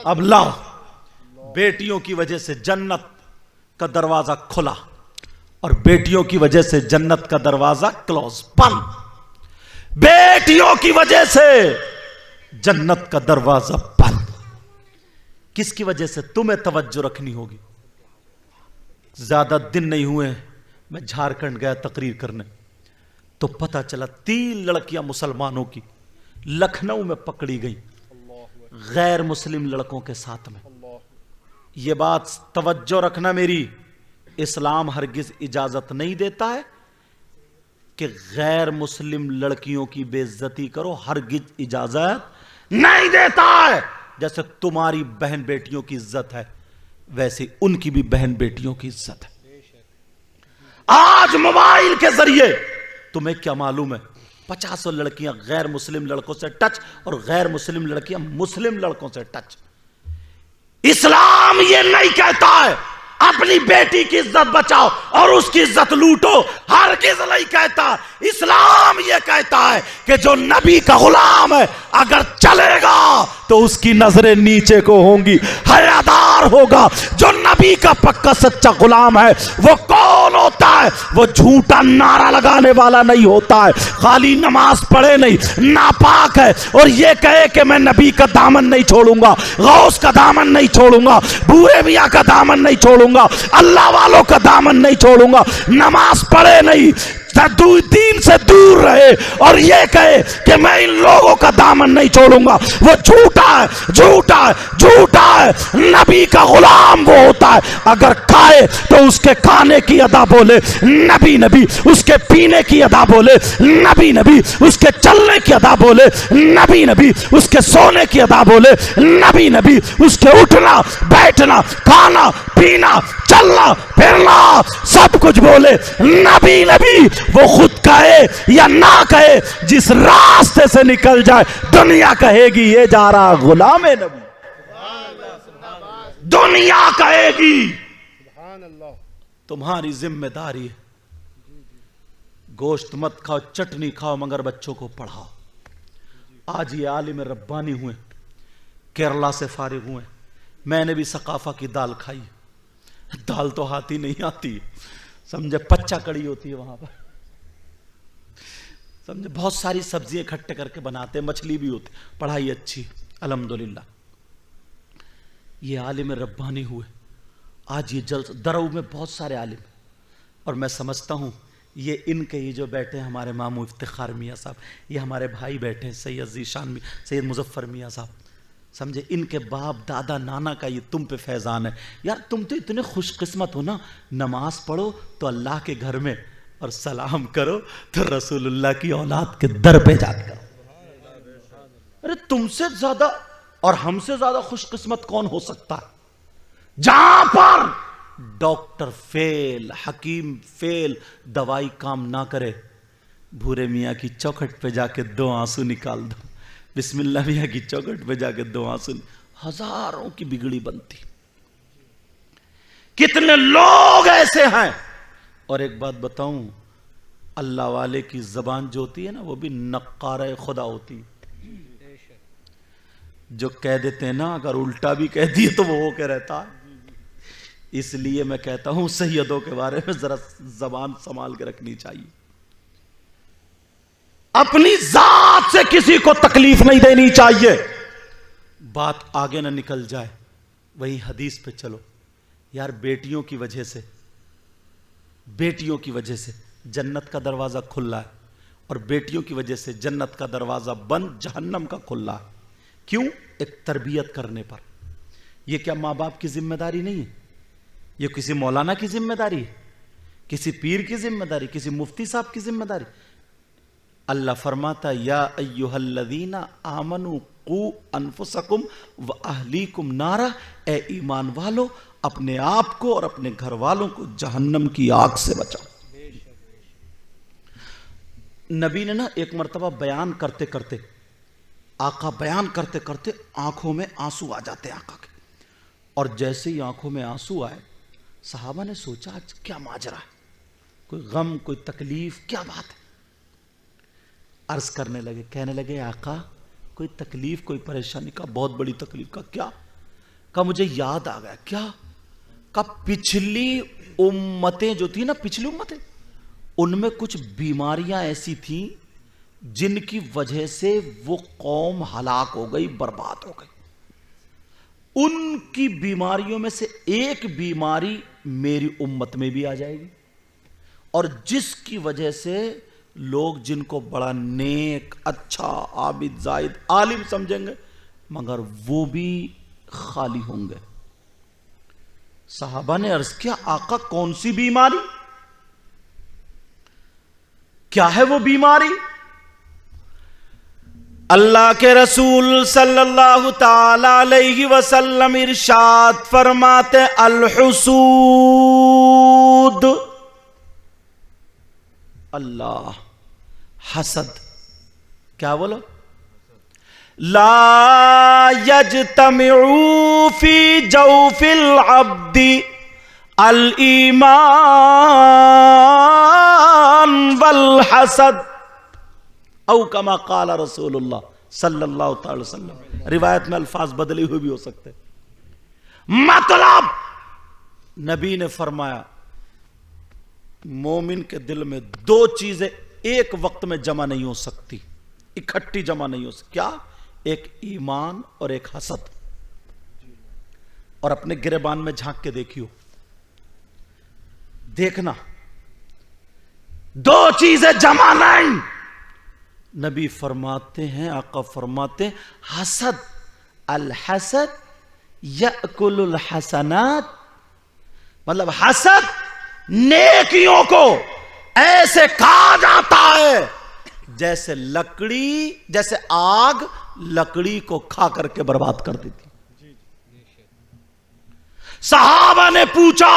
اب لا، بیٹیوں کی وجہ سے جنت کا دروازہ کھلا اور بیٹیوں کی وجہ سے جنت کا دروازہ کلوز، بند۔ بیٹیوں کی وجہ سے جنت کا دروازہ بند۔ کس کی وجہ سے؟ تمہیں توجہ رکھنی ہوگی۔ زیادہ دن نہیں ہوئے میں جھارکھنڈ گیا تقریر کرنے، تو پتہ چلا 3 لڑکیاں مسلمانوں کی لکھنؤ میں پکڑی گئی غیر مسلم لڑکوں کے ساتھ میں۔ یہ بات توجہ رکھنا میری، اسلام ہرگز اجازت نہیں دیتا ہے کہ غیر مسلم لڑکیوں کی بے عزتی کرو، ہرگز اجازت نہیں دیتا ہے۔ جیسے تمہاری بہن بیٹیوں کی عزت ہے ویسے ان کی بھی بہن بیٹیوں کی عزت ہے۔ آج موبائل کے ذریعے تمہیں کیا معلوم ہے 50 لڑکیاں غیر مسلم لڑکوں سے ٹچ اور غیر مسلم لڑکیاں مسلم لڑکوں سے ٹچ۔ اسلام یہ نہیں کہتا ہے اپنی بیٹی کی عزت بچاؤ اور اس کی عزت لوٹو، ہرگز نہیں کہتا۔ اسلام یہ کہتا ہے کہ جو نبی کا غلام ہے اگر چلے گا تو اس کی نظریں نیچے کو ہوں گی، حیادار ہوگا۔ جو نبی کا پکا سچا غلام ہے وہ کون ہوتا ہے؟ وہ جھوٹا نعرہ لگانے والا نہیں ہوتا ہے، خالی نماز پڑھے نہیں، ناپاک ہے اور یہ کہے کہ میں نبی کا دامن نہیں چھوڑوں گا، غوث کا دامن نہیں چھوڑوں گا، بورے میاں کا دامن نہیں چھوڑوں گا، اللہ والوں کا دامن نہیں چھوڑوں گا، نماز پڑھے نہیں، دین سے دور رہے اور یہ کہے کہ میں ان لوگوں کا دامن نہیں چھوڑوں گا، وہ جھوٹا ہے، جھوٹا ہے، جھوٹا ہے۔ نبی کا غلام وہ ہوتا ہے اگر کھائے تو اس کے کھانے کی ادا بولے نبی نبی، اس کے پینے کی ادا بولے نبی نبی، اس کے چلنے کی ادا بولے نبی نبی، اس کے سونے کی ادا بولے نبی نبی، اس کے اٹھنا بیٹھنا کھانا پینا چلنا پھرنا سب کچھ بولے نبی نبی۔ وہ خود کہے یا نہ کہے، جس راستے سے نکل جائے دنیا کہے گی یہ جا رہا غلام نبی، دنیا کہے گی۔ تمہاری ذمہ داری ہے گوشت مت کھاؤ، چٹنی کھاؤ، مگر بچوں کو پڑھاؤ۔ آج یہ عالم ربانی ہوئے، کیرلا سے فارغ ہوئے، میں نے بھی ثقافت کی دال کھائی، دال تو ہاتھی نہیں آتی، سمجھے پچا کڑی ہوتی ہے وہاں پر، سمجھے بہت ساری سبزیاں اکٹھے کر کے بناتے، مچھلی بھی ہوتی، پڑھائی اچھی الحمدللہ۔ یہ عالم ربانی ہوئے. آج یہ جلسہ درو میں بہت سارے عالم ہیں، اور میں سمجھتا ہوں یہ ان کے ہی جو بیٹھے ہیں ہمارے ماموں افتخار میاں صاحب، یہ ہمارے بھائی بیٹھے ہیں سید ذیشان سید مظفر میاں صاحب، سمجھے ان کے باپ دادا نانا کا یہ تم پہ فیضان ہے. یار تم تو اتنے خوش قسمت ہو نا، نماز پڑھو تو اللہ کے گھر میں، اور سلام کرو تو رسول اللہ کی اولاد کے در پہ جا کر. ارے تم سے زیادہ اور ہم سے زیادہ خوش قسمت کون ہو سکتا ہے؟ جہاں پر ڈاکٹر فیل، حکیم فیل، دوائی کام نہ کرے، بھورے میاں کی چوکھٹ پہ جا کے 2 آنسو نکال دو، بسم اللہ میاں کی چوکھٹ پہ جا کے 2 آنسو، ہزاروں کی بگڑی بنتی. کتنے لوگ ایسے ہیں. اور ایک بات بتاؤں، اللہ والے کی زبان جو ہوتی ہے نا، وہ بھی نقارہ خدا ہوتی ہے. جو کہہ دیتے ہیں نا، اگر الٹا بھی کہہ دیے تو وہ ہو کے رہتا ہے. اس لیے میں کہتا ہوں سیدوں کے بارے میں ذرا زبان سنبھال کے رکھنی چاہیے. اپنی ذات سے کسی کو تکلیف نہیں دینی چاہیے. بات آگے نہ نکل جائے، وہی حدیث پہ چلو. یار بیٹیوں کی وجہ سے جنت کا دروازہ کھلا ہے، اور بیٹیوں کی وجہ سے جنت کا دروازہ بند، جہنم کا کھلا ہے. کیوں؟ ایک تربیت کرنے پر. یہ کیا ماں باپ کی ذمہ داری نہیں ہے؟ یہ کسی مولانا کی ذمہ داری ہے، کسی پیر کی ذمہ داری، کسی مفتی صاحب کی ذمہ داری؟ اللہ فرماتا یا ایھا الذین آمنوا قوا انفسکم واہلیکم نارا، اے ایمان والو اپنے آپ کو اور اپنے گھر والوں کو جہنم کی آگ سے بچاؤ. نبی نے نا ایک مرتبہ بیان کرتے کرتے، آقا بیان کرتے کرتے آنکھوں میں آنسو آ جاتے آقا کے، اور جیسے ہی آنکھوں میں آنسو آئے صحابہ نے سوچا آج کیا ماجرا ہے، کوئی غم، کوئی تکلیف، کیا بات ہے؟ عرض کرنے لگے، کہنے لگے آقا کوئی تکلیف، کوئی پریشانی کا، بہت بڑی تکلیف کا. کیا؟ کہا مجھے یاد آ گیا. کیا؟ کہا پچھلی امتیں جو تھی نا، پچھلی امتیں، ان میں کچھ بیماریاں ایسی تھیں جن کی وجہ سے وہ قوم ہلاک ہو گئی، برباد ہو گئی. ان کی بیماریوں میں سے ایک بیماری میری امت میں بھی آ جائے گی، اور جس کی وجہ سے لوگ جن کو بڑا نیک، اچھا، عابد، زاہد، عالم سمجھیں گے، مگر وہ بھی خالی ہوں گے. صحابہ نے عرض کیا آقا کون سی بیماری؟ کیا ہے وہ بیماری؟ اللہ کے رسول صلی اللہ تعالی علیہ وسلم ارشاد فرماتے الحسود. اللہ، حسد. کیا بولو؟ لا یجتمع فی جوف العبد الایمان والحسد، او کما قال رسول اللہ صلی اللہ تعالی وسلم. روایت میں الفاظ بدلے ہوئے بھی ہو سکتے. مطلب نبی نے فرمایا مومن کے دل میں 2 چیزیں ایک وقت میں جمع نہیں ہو سکتی، اکٹھی جمع نہیں ہو سکتی. کیا؟ ایک ایمان اور ایک حسد. اور اپنے گریبان میں جھانک کے دیکھیو، دیکھنا 2 چیزیں جمع نہیں. نبی فرماتے ہیں، آقا فرماتے ہیں حسد، الحسد یأکل الحسنات، مطلب حسد نیکیوں کو ایسے کھا جاتا ہے جیسے لکڑی، جیسے آگ لکڑی کو کھا کر کے برباد کر دیتی. صحابہ نے پوچھا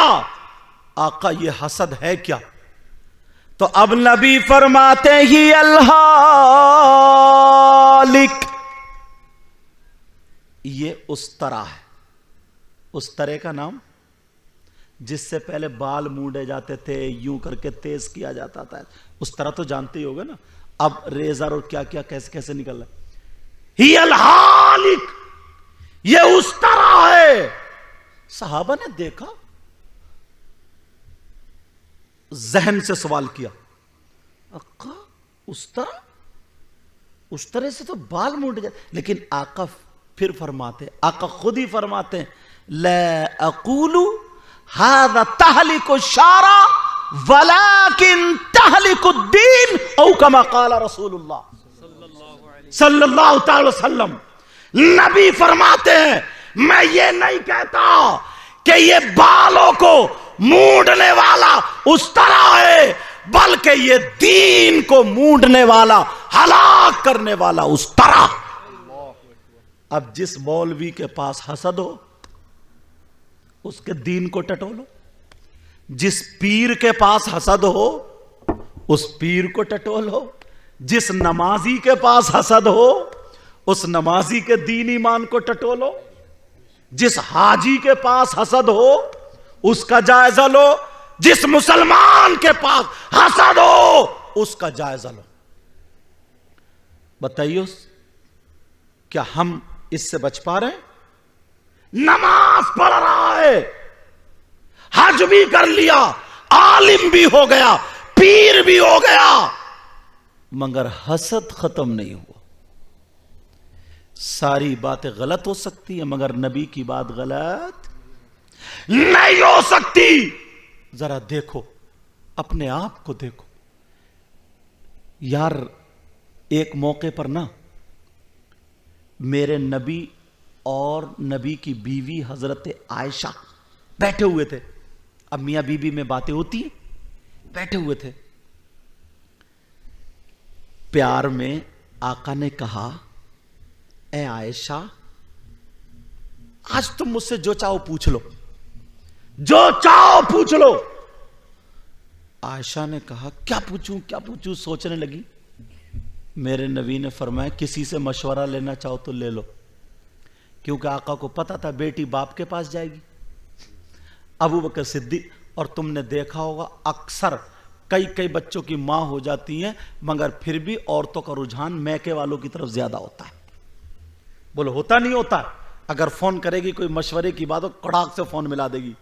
آقا یہ حسد ہے کیا؟ تو اب نبی فرماتے ہی الہالک، یہ استرا ہے. استرے کا نام جس سے پہلے بال مونڈے جاتے تھے، یوں کر کے تیز کیا جاتا تھا، استرا تو جانتے ہی ہوگے نا. اب ریزر اور کیا کیا کیسے کیسے نکل رہا ہے. ہی الہالک، یہ استرا ہے. صحابہ نے دیکھا، ذہن سے سوال کیا آقا استرا، استرے سے تو بال مونڈ جاتے. لیکن آقا پھر فرماتے، آقا خود ہی فرماتے ہیں لا اقول هذا تهلك الشارع ولكن تهلك الدین او کما قال رسول اللہ صلی اللہ تعالی وسلم. نبی فرماتے ہیں میں یہ نہیں کہتا کہ یہ بالوں کو مونڈنے والا اس طرح ہے، بلکہ یہ دین کو مونڈنے والا، ہلاک کرنے والا اس طرح. اب جس مولوی کے پاس حسد ہو اس کے دین کو ٹٹولو، جس پیر کے پاس حسد ہو اس پیر کو ٹٹولو، جس نمازی کے پاس حسد ہو اس نمازی کے دین ایمان کو ٹٹولو، جس حاجی کے پاس حسد ہو اس کا جائزہ لو، جس مسلمان کے پاس حسد ہو اس کا جائزہ لو. بتائیے کیا ہم اس سے بچ پا رہے ہیں؟ نماز پڑھ رہا ہے، حج بھی کر لیا، عالم بھی ہو گیا، پیر بھی ہو گیا، مگر حسد ختم نہیں ہوا. ساری باتیں غلط ہو سکتی ہیں مگر نبی کی بات غلط نہیں ہو سکتی. ذرا دیکھو اپنے آپ کو دیکھو یار. ایک موقع پر نا میرے نبی اور نبی کی بیوی حضرت عائشہ بیٹھے ہوئے تھے. اب میاں بیوی میں باتیں ہوتی ہیں، بیٹھے ہوئے تھے. پیار میں آقا نے کہا اے عائشہ آج تم مجھ سے جو چاہو پوچھ لو، جو چاہو پوچھ لو. عائشہ نے کہا کیا پوچھوں کیا پوچھوں، سوچنے لگی. میرے نبی نے فرمایا کسی سے مشورہ لینا چاہو تو لے لو، کیونکہ آقا کو پتا تھا بیٹی باپ کے پاس جائے گی. ابو بکر صدیق، اور تم نے دیکھا ہوگا اکثر کئی بچوں کی ماں ہو جاتی ہیں مگر پھر بھی عورتوں کا رجحان میکے والوں کی طرف زیادہ ہوتا ہے. بولو ہوتا نہیں ہوتا؟ اگر فون کرے گی کوئی مشورے کی بات ہو کڑاک سے فون ملا دے گی،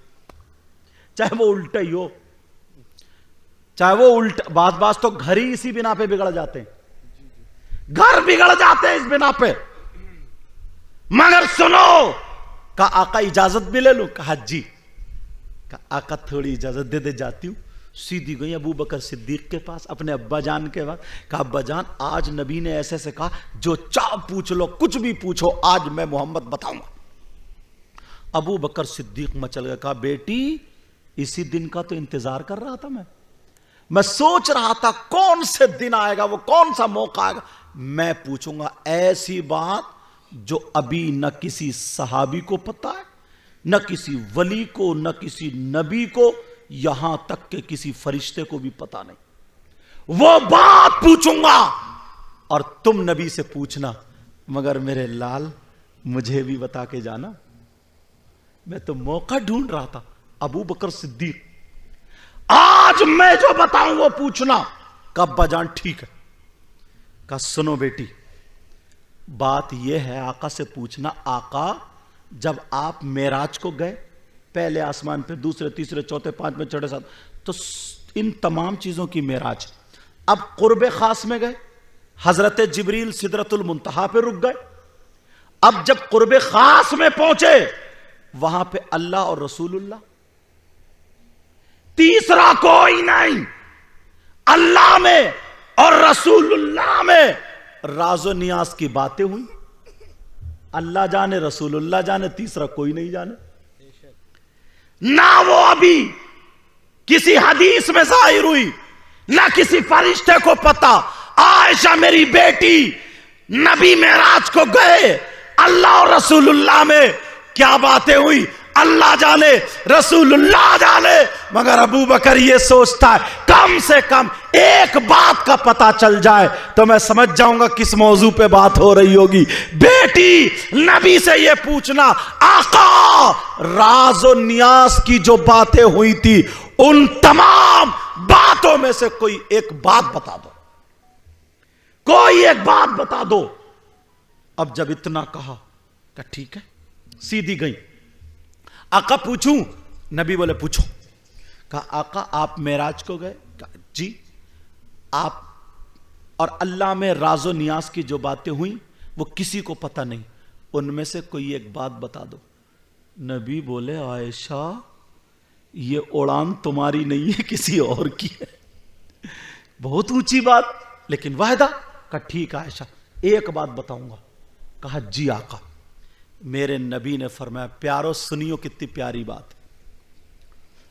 چاہے وہ الٹا ہی ہو، چاہے وہ الٹا. بعض تو گھر ہی اسی بنا پہ بگڑ جاتے ہیں، گھر بگڑ جاتے ہیں اس بنا پہ. مگر سنو، کہا آقا اجازت بھی لے لوں؟ کہا جی. کہا آقا تھوڑی اجازت دے جاتی ہوں. سیدھی گئی ابو بکر صدیق کے پاس اپنے ابا جان کے پاس. کہا ابا جان آج نبی نے ایسے سے کہا جو چاہ پوچھ لو، کچھ بھی پوچھو، آج میں محمد بتاؤں گا. ابو بکر صدیق مچل گیا. کہا بیٹی اسی دن کا تو انتظار کر رہا تھا، میں سوچ رہا تھا کون سے دن آئے گا، وہ کون سا موقع آئے گا، میں پوچھوں گا ایسی بات جو ابھی نہ کسی صحابی کو پتا ہے، نہ کسی ولی کو، نہ کسی نبی کو، یہاں تک کہ کسی فرشتے کو بھی پتا نہیں. وہ بات پوچھوں گا اور تم نبی سے پوچھنا. مگر میرے لال مجھے بھی بتا کے جانا، میں تو موقع ڈھونڈ رہا تھا. ابو بکر صدیق آج میں جو بتاؤں وہ پوچھنا. کعبہ جان ٹھیک ہے. کہا سنو بیٹی بات یہ ہے، آقا سے پوچھنا آقا جب آپ معراج کو گئے، پہلے آسمان پہ، دوسرے تیسرے چوتھے پانچویں چھٹے ساتھ، تو ان تمام چیزوں کی معراج. اب قرب خاص میں گئے، حضرت جبریل سدرۃ المنتہا پہ رک گئے. اب جب قرب خاص میں پہنچے وہاں پہ اللہ اور رسول اللہ، تیسرا کوئی نہیں. اللہ میں اور رسول اللہ میں راز و نیاز کی باتیں ہوئی. اللہ جانے، رسول اللہ جانے، تیسرا کوئی نہیں جانے. نہ وہ ابھی کسی حدیث میں ظاہر ہوئی، نہ کسی فرشتے کو پتا. عائشہ میری بیٹی نبی معراج کو گئے، اللہ اور رسول اللہ میں کیا باتیں ہوئی اللہ جانے، رسول اللہ جانے. مگر ابو بکر یہ سوچتا ہے کم سے کم ایک بات کا پتا چل جائے تو میں سمجھ جاؤں گا کس موضوع پہ بات ہو رہی ہوگی. بیٹی نبی سے یہ پوچھنا آقا راز و نیاز کی جو باتیں ہوئی تھی ان تمام باتوں میں سے کوئی ایک بات بتا دو، کوئی ایک بات بتا دو. اب جب اتنا کہا کہ ٹھیک ہے، سیدھی گئی. آقا پوچھوں؟ نبی بولے پوچھو. کہا آقا آپ معراج کو گئے؟ کہا جی. آپ اور اللہ میں راز و نیاز کی جو باتیں ہوئیں وہ کسی کو پتہ نہیں، ان میں سے کوئی ایک بات بتا دو. نبی بولے عائشہ یہ اڑان تمہاری نہیں ہے کسی اور کی ہے. بہت اونچی بات, لیکن واحدہ کہا ٹھیک عائشہ ایک بات بتاؤں گا. کہا جی آقا. میرے نبی نے فرمایا, پیارو سنیو کتنی پیاری بات.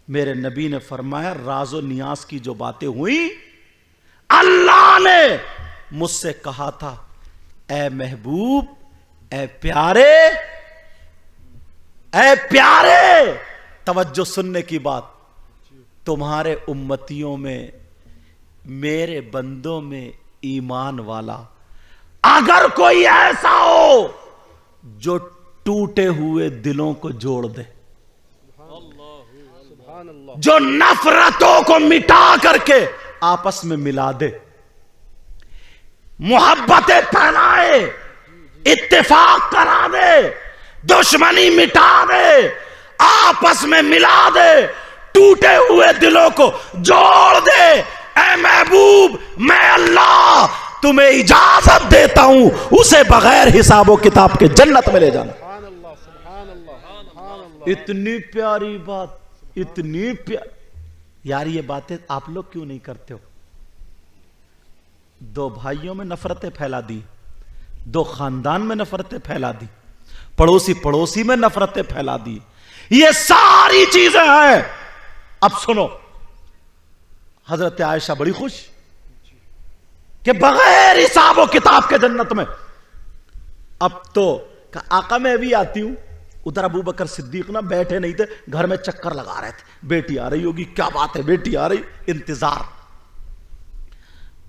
میرے نبی نے فرمایا راز و نیاز کی جو باتیں ہوئی اللہ نے مجھ سے کہا تھا اے محبوب, اے پیارے, توجہ سننے کی بات, تمہارے امتیوں میں میرے بندوں میں ایمان والا اگر کوئی ایسا ہو جو ٹوٹے ہوئے دلوں کو جوڑ دے, جو نفرتوں کو مٹا کر کے آپس میں ملا دے, محبتیں پھیلائے, اتفاق کرا دے, دشمنی مٹا دے, آپس میں ملا دے, ٹوٹے ہوئے دلوں کو جوڑ دے, اے محبوب میں اللہ تمہیں اجازت دیتا ہوں اسے بغیر حساب و کتاب کے جنت میں لے جانا. اتنی پیاری بات, اتنی پیاری. یار یہ باتیں آپ لوگ کیوں نہیں کرتے ہو؟ دو بھائیوں میں نفرتیں پھیلا دی, دو خاندان میں نفرتیں پھیلا دی, پڑوسی میں نفرتیں پھیلا دی, یہ ساری چیزیں ہیں. اب سنو, حضرت عائشہ بڑی خوش کہ بغیر حساب و کتاب کے جنت میں. اب تو آقا میں بھی آتی ہوں. ادھر ابو بکر صدیق نہ بیٹھے نہیں تھے, گھر میں چکر لگا رہے تھے, بیٹی آ رہی ہوگی, کیا بات ہے بیٹی آ رہی, انتظار.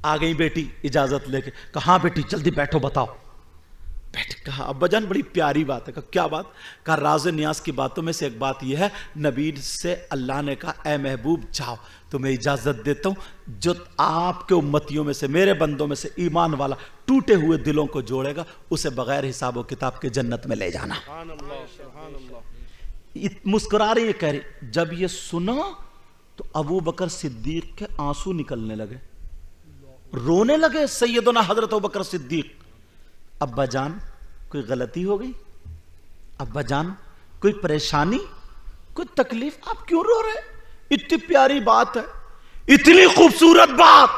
آ گئی بیٹی اجازت لے کے, کہاں بیٹی جلدی بیٹھو بتاؤ. بیٹھ, کہا ابا جان بڑی پیاری بات ہے. کہا کیا بات؟ کہا راز نیاز کی باتوں میں سے ایک بات یہ ہے, نبی سے اللہ نے کہا اے محبوب جاؤ تمہیں اجازت دیتا ہوں, جو آپ کے امتیوں میں سے میرے بندوں میں سے ایمان والا ٹوٹے ہوئے دلوں کو جوڑے گا اسے بغیر حساب و کتاب کے جنت میں لے جانا. مسکرا رہی ہے, کہہ رہی جب یہ سنا تو ابو بکر صدیق کے آنسو نکلنے لگے, رونے لگے. سیدنا حضرت ابو بکر صدیق, ابا جان کوئی غلطی ہو گئی؟ ابا جان کوئی پریشانی, کوئی تکلیف, آپ کیوں رو رہے؟ اتنی پیاری بات ہے, اتنی خوبصورت بات,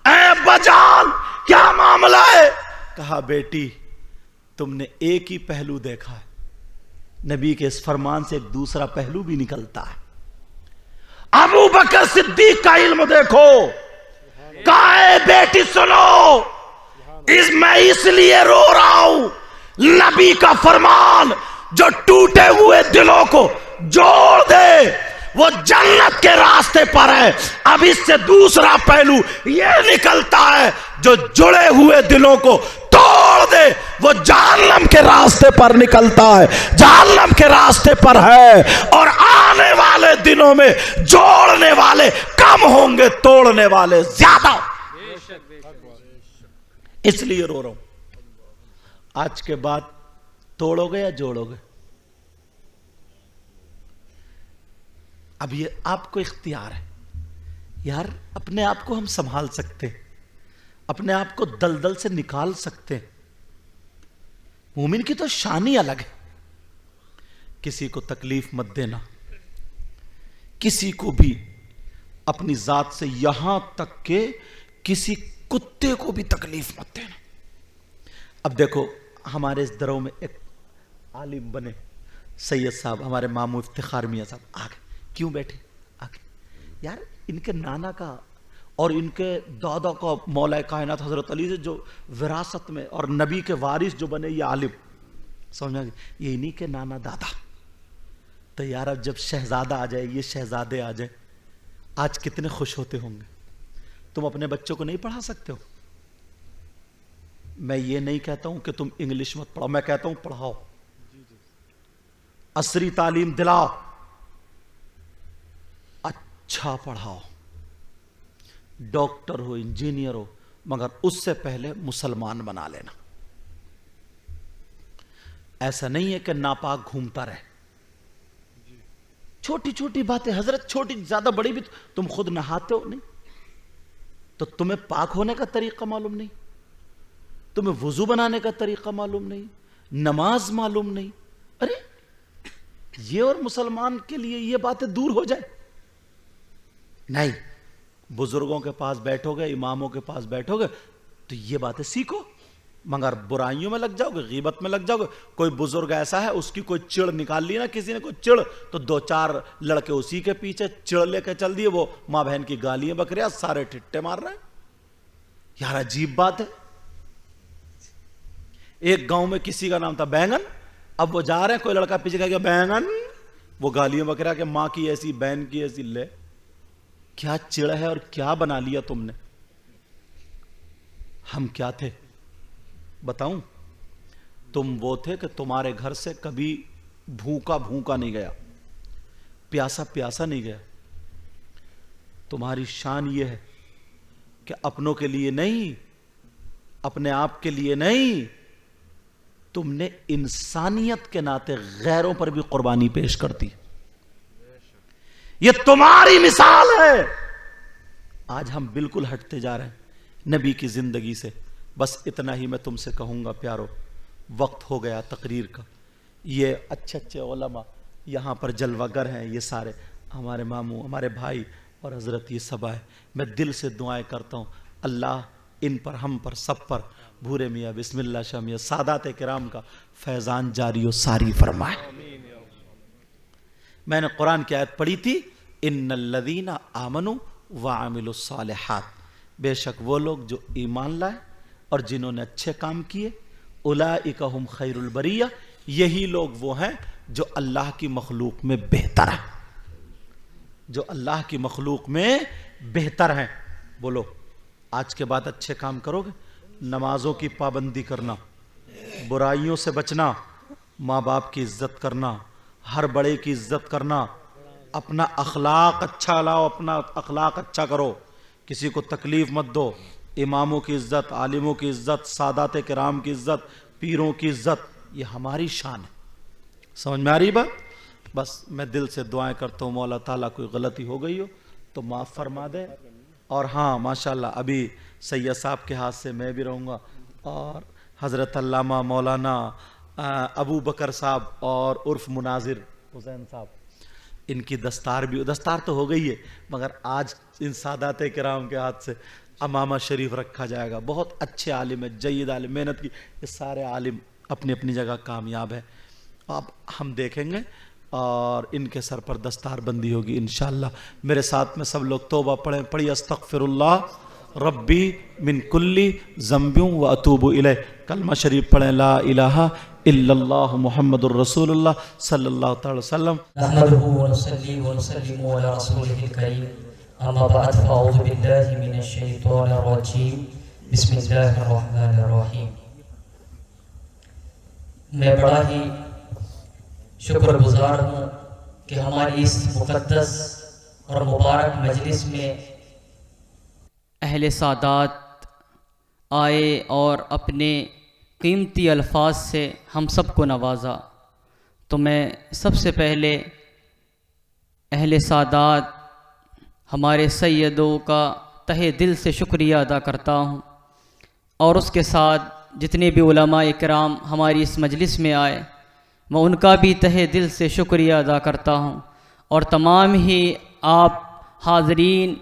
اے ابا جان کیا معاملہ ہے؟ کہا بیٹی تم نے ایک ہی پہلو دیکھا ہے, نبی کے اس فرمان سے ایک دوسرا پہلو بھی نکلتا ہے. ابو بکر صدیق کا علم دیکھو. کہا اے بیٹی سنو, میں اس لیے رو رہا ہوں, نبی کا فرمان جو ٹوٹے ہوئے دلوں کو جوڑ دے وہ جنت کے راستے پر ہے. اب اس سے دوسرا پہلو یہ نکلتا ہے, جو جڑے ہوئے دلوں کو توڑ دے وہ جہنم کے راستے پر نکلتا ہے, جہنم کے راستے پر ہے. اور آنے والے دنوں میں جوڑنے والے کم ہوں گے, توڑنے والے زیادہ. اس لیے رو رہا ہوں. آج کے بعد توڑو گے یا جوڑو گے؟ اب یہ آپ کو اختیار ہے. یار اپنے آپ کو ہم سنبھال سکتے, اپنے آپ کو دلدل سے نکال سکتے. مومن کی تو شان ہی الگ ہے. کسی کو تکلیف مت دینا, کسی کو بھی اپنی ذات سے, یہاں تک کہ کسی کتے کو بھی تکلیف مت دینا. اب دیکھو ہمارے اس دروں میں ایک عالم بنے, سید صاحب, ہمارے ماموں افتخار میاں صاحب آگے. کیوں بیٹھے آگے؟ یار ان کے نانا کا اور ان کے دادا کا مولا کائنات حضرت علی سے جو وراثت میں اور نبی کے وارث جو بنے یہ عالم, سمجھا گیا, یہ انہی کے نانا دادا. تو یار اب جب شہزادہ آ جائے, یہ شہزادے آ جائے, آج کتنے خوش ہوتے ہوں گے. تم اپنے بچوں کو نہیں پڑھا سکتے ہو؟ میں یہ نہیں کہتا ہوں کہ تم انگلش مت پڑھاؤ, میں کہتا ہوں پڑھاؤ, عصری تعلیم دلاؤ, اچھا پڑھاؤ, ڈاکٹر ہو, انجینئر ہو, مگر اس سے پہلے مسلمان بنا لینا. ایسا نہیں ہے کہ ناپاک گھومتا رہے. چھوٹی چھوٹی باتیں حضرت, چھوٹی زیادہ بڑی بھی, تم خود نہاتے ہو نہیں تو تمہیں پاک ہونے کا طریقہ معلوم نہیں, تمہیں وضو بنانے کا طریقہ معلوم نہیں, نماز معلوم نہیں. ارے یہ اور مسلمان کے لیے یہ باتیں دور ہو جائے؟ نہیں، بزرگوں کے پاس بیٹھو گے، اماموں کے پاس بیٹھو گے تو یہ باتیں سیکھو، مگر برائیوں میں لگ جاؤ گے، غیبت میں لگ جاؤ گے۔ کوئی بزرگ ایسا ہے، اس کی کوئی چڑ نکال لی نا کسی نے، کوئی چڑ، تو دو چار لڑکے اسی کے پیچھے چڑ لے کے چل دیے، وہ ماں بہن کی گالیاں بکریاں سارے ٹھٹے مار رہے ہیں۔ یار عجیب بات ہے۔ ایک گاؤں میں کسی کا نام تھا بینگن، اب وہ جا رہے ہیں، کوئی لڑکا پیچھے کہہ گیا بینگن، وہ گالیاں بکریا کہ ماں کی ایسی بہن کی ایسی، لے کیا چڑ ہے اور کیا بنا لیا تم نے۔ ہم کیا تھے بتاؤں؟ تم وہ تھے کہ تمہارے گھر سے کبھی بھوکا بھوکا نہیں گیا، پیاسا پیاسا نہیں گیا۔ تمہاری شان یہ ہے کہ اپنوں کے لیے نہیں، اپنے آپ کے لیے نہیں، تم نے انسانیت کے ناطے غیروں پر بھی قربانی پیش کرتی۔ یہ تمہاری مثال ہے۔ آج ہم بالکل ہٹتے جا رہے ہیں نبی کی زندگی سے۔ بس اتنا ہی میں تم سے کہوں گا پیارو، وقت ہو گیا تقریر کا۔ یہ اچھے اچھے علماء یہاں پر جلوہ گر ہیں، یہ سارے ہمارے ماموں، ہمارے بھائی اور حضرت یہ سب آئے، میں دل سے دعائیں کرتا ہوں اللہ ان پر، ہم پر، سب پر بھورے میاں بسم اللہ شاہ میاں سادات کرام کا فیضان جاری و ساری فرمائے۔ میں نے قرآن کی آیت پڑھی تھی، ان الذین آمنوا وعملوا الصالحات، بے شک وہ لوگ جو ایمان لائے اور جنہوں نے اچھے کام کیے، اولئک ہم خیر البریہ، یہی لوگ وہ ہیں جو اللہ کی مخلوق میں بہتر ہیں، جو اللہ کی مخلوق میں بہتر ہیں۔ بولو آج کے بعد اچھے کام کرو گے، نمازوں کی پابندی کرنا، برائیوں سے بچنا، ماں باپ کی عزت کرنا، ہر بڑے کی عزت کرنا، اپنا اخلاق اچھا لاؤ، اپنا اخلاق اچھا کرو، کسی کو تکلیف مت دو، اماموں کی عزت، عالموں کی عزت، سادات کرام کی عزت، پیروں کی عزت، یہ ہماری شان ہے۔ سمجھ میں آ رہی بات؟ بس میں دل سے دعائیں کرتا ہوں مولا تعالیٰ کوئی غلطی ہو گئی ہو تو معاف فرما دے۔ اور ہاں ماشاءاللہ ابھی سید صاحب کے ہاتھ سے میں بھی رہوں گا، اور حضرت علامہ مولانا ابو بکر صاحب اور عرف مناظر حسین صاحب، ان کی دستار بھی، دستار تو ہو گئی ہے مگر آج ان سادات کرام کے ہاتھ سے امامہ شریف رکھا جائے گا۔ بہت اچھے عالم ہے، جید عالم، محنت کی، یہ سارے عالم اپنی اپنی جگہ کامیاب ہے۔ اب ہم دیکھیں گے اور ان کے سر پر دستار بندی ہوگی انشاءاللہ۔ میرے ساتھ میں سب لوگ توبہ پڑھیں، پڑھی استغفر اللہ ربی من کلی ذنب و اتوب الیہ، کلمہ شریف پڑھیں لا الہ الا اللہ محمد الرسول اللہ صلی اللہ تعالی وسلم۔ نحمده ونصلي ونسلم على رسوله الكريم اما بعد فاعوذ بالله من الشيطان الرجيم بسم الله الرحمن الرحيم۔ میں بڑا ہی شکر گزار ہوں کہ ہماری اس مقدس اور مبارک مجلس میں اہل سادات آئے اور اپنے قیمتی الفاظ سے ہم سب کو نوازا، تو میں سب سے پہلے اہل سادات ہمارے سیدوں کا تہہ دل سے شکریہ ادا کرتا ہوں، اور اس کے ساتھ جتنے بھی علماء کرام ہماری اس مجلس میں آئے میں ان کا بھی تہہ دل سے شکریہ ادا کرتا ہوں، اور تمام ہی آپ حاضرین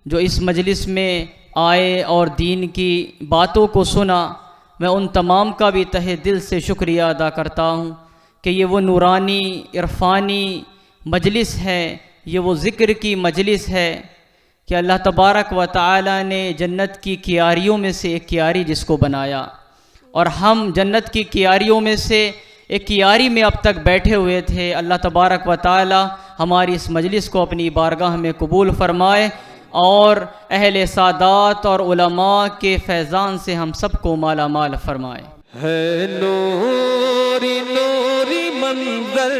جو اس مجلس میں آئے اور دین کی باتوں کو سنا، میں ان تمام کا بھی تہہ دل سے شکریہ ادا کرتا ہوں کہ یہ وہ نورانی عرفانی مجلس ہے، یہ وہ ذکر کی مجلس ہے کہ اللہ تبارک و تعالی نے جنت کی کیاریوں میں سے ایک کیاری جس کو بنایا، اور ہم جنت کی کیاریوں میں سے ایک کیاری میں اب تک بیٹھے ہوئے تھے۔ اللہ تبارک و تعالی ہماری اس مجلس کو اپنی بارگاہ میں قبول فرمائے، اور اہل سادات اور علماء کے فیضان سے ہم سب کو مالا مال فرمائے۔ ہے نوری نوری منظر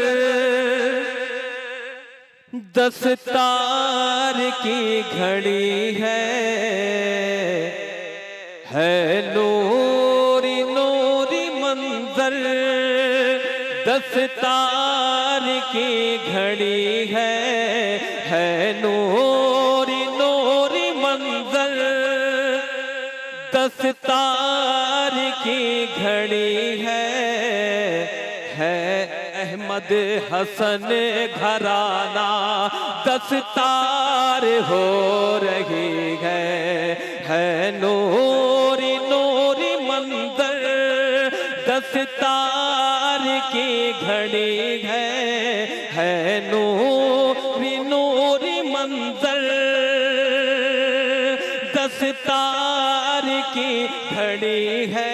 دستار کی گھڑی ہے نوری نوری منظر دستار کی گھڑی ہے نوری نوری منظر دستار کی گھڑی ہے احمد حسن گھرانہ دستار ہو رہی ہے نوری نوری منظر دستار کی گھڑی ہے نوری نوری منظر دستار کی گھڑی ہے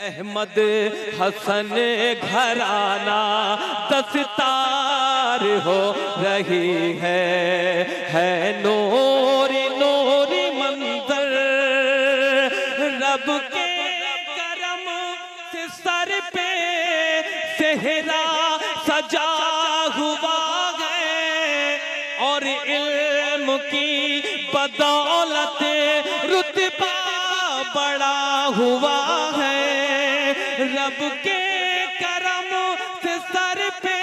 احمد حسن گھرانہ دستار ہو رہی ہے نوری نوری منظر رب کے کرم سے سر پہ صحرا سجا ہوا ہے اور علم کی بدولت رتبہ بڑا ہوا ہے رب کے کرم سے سر پہ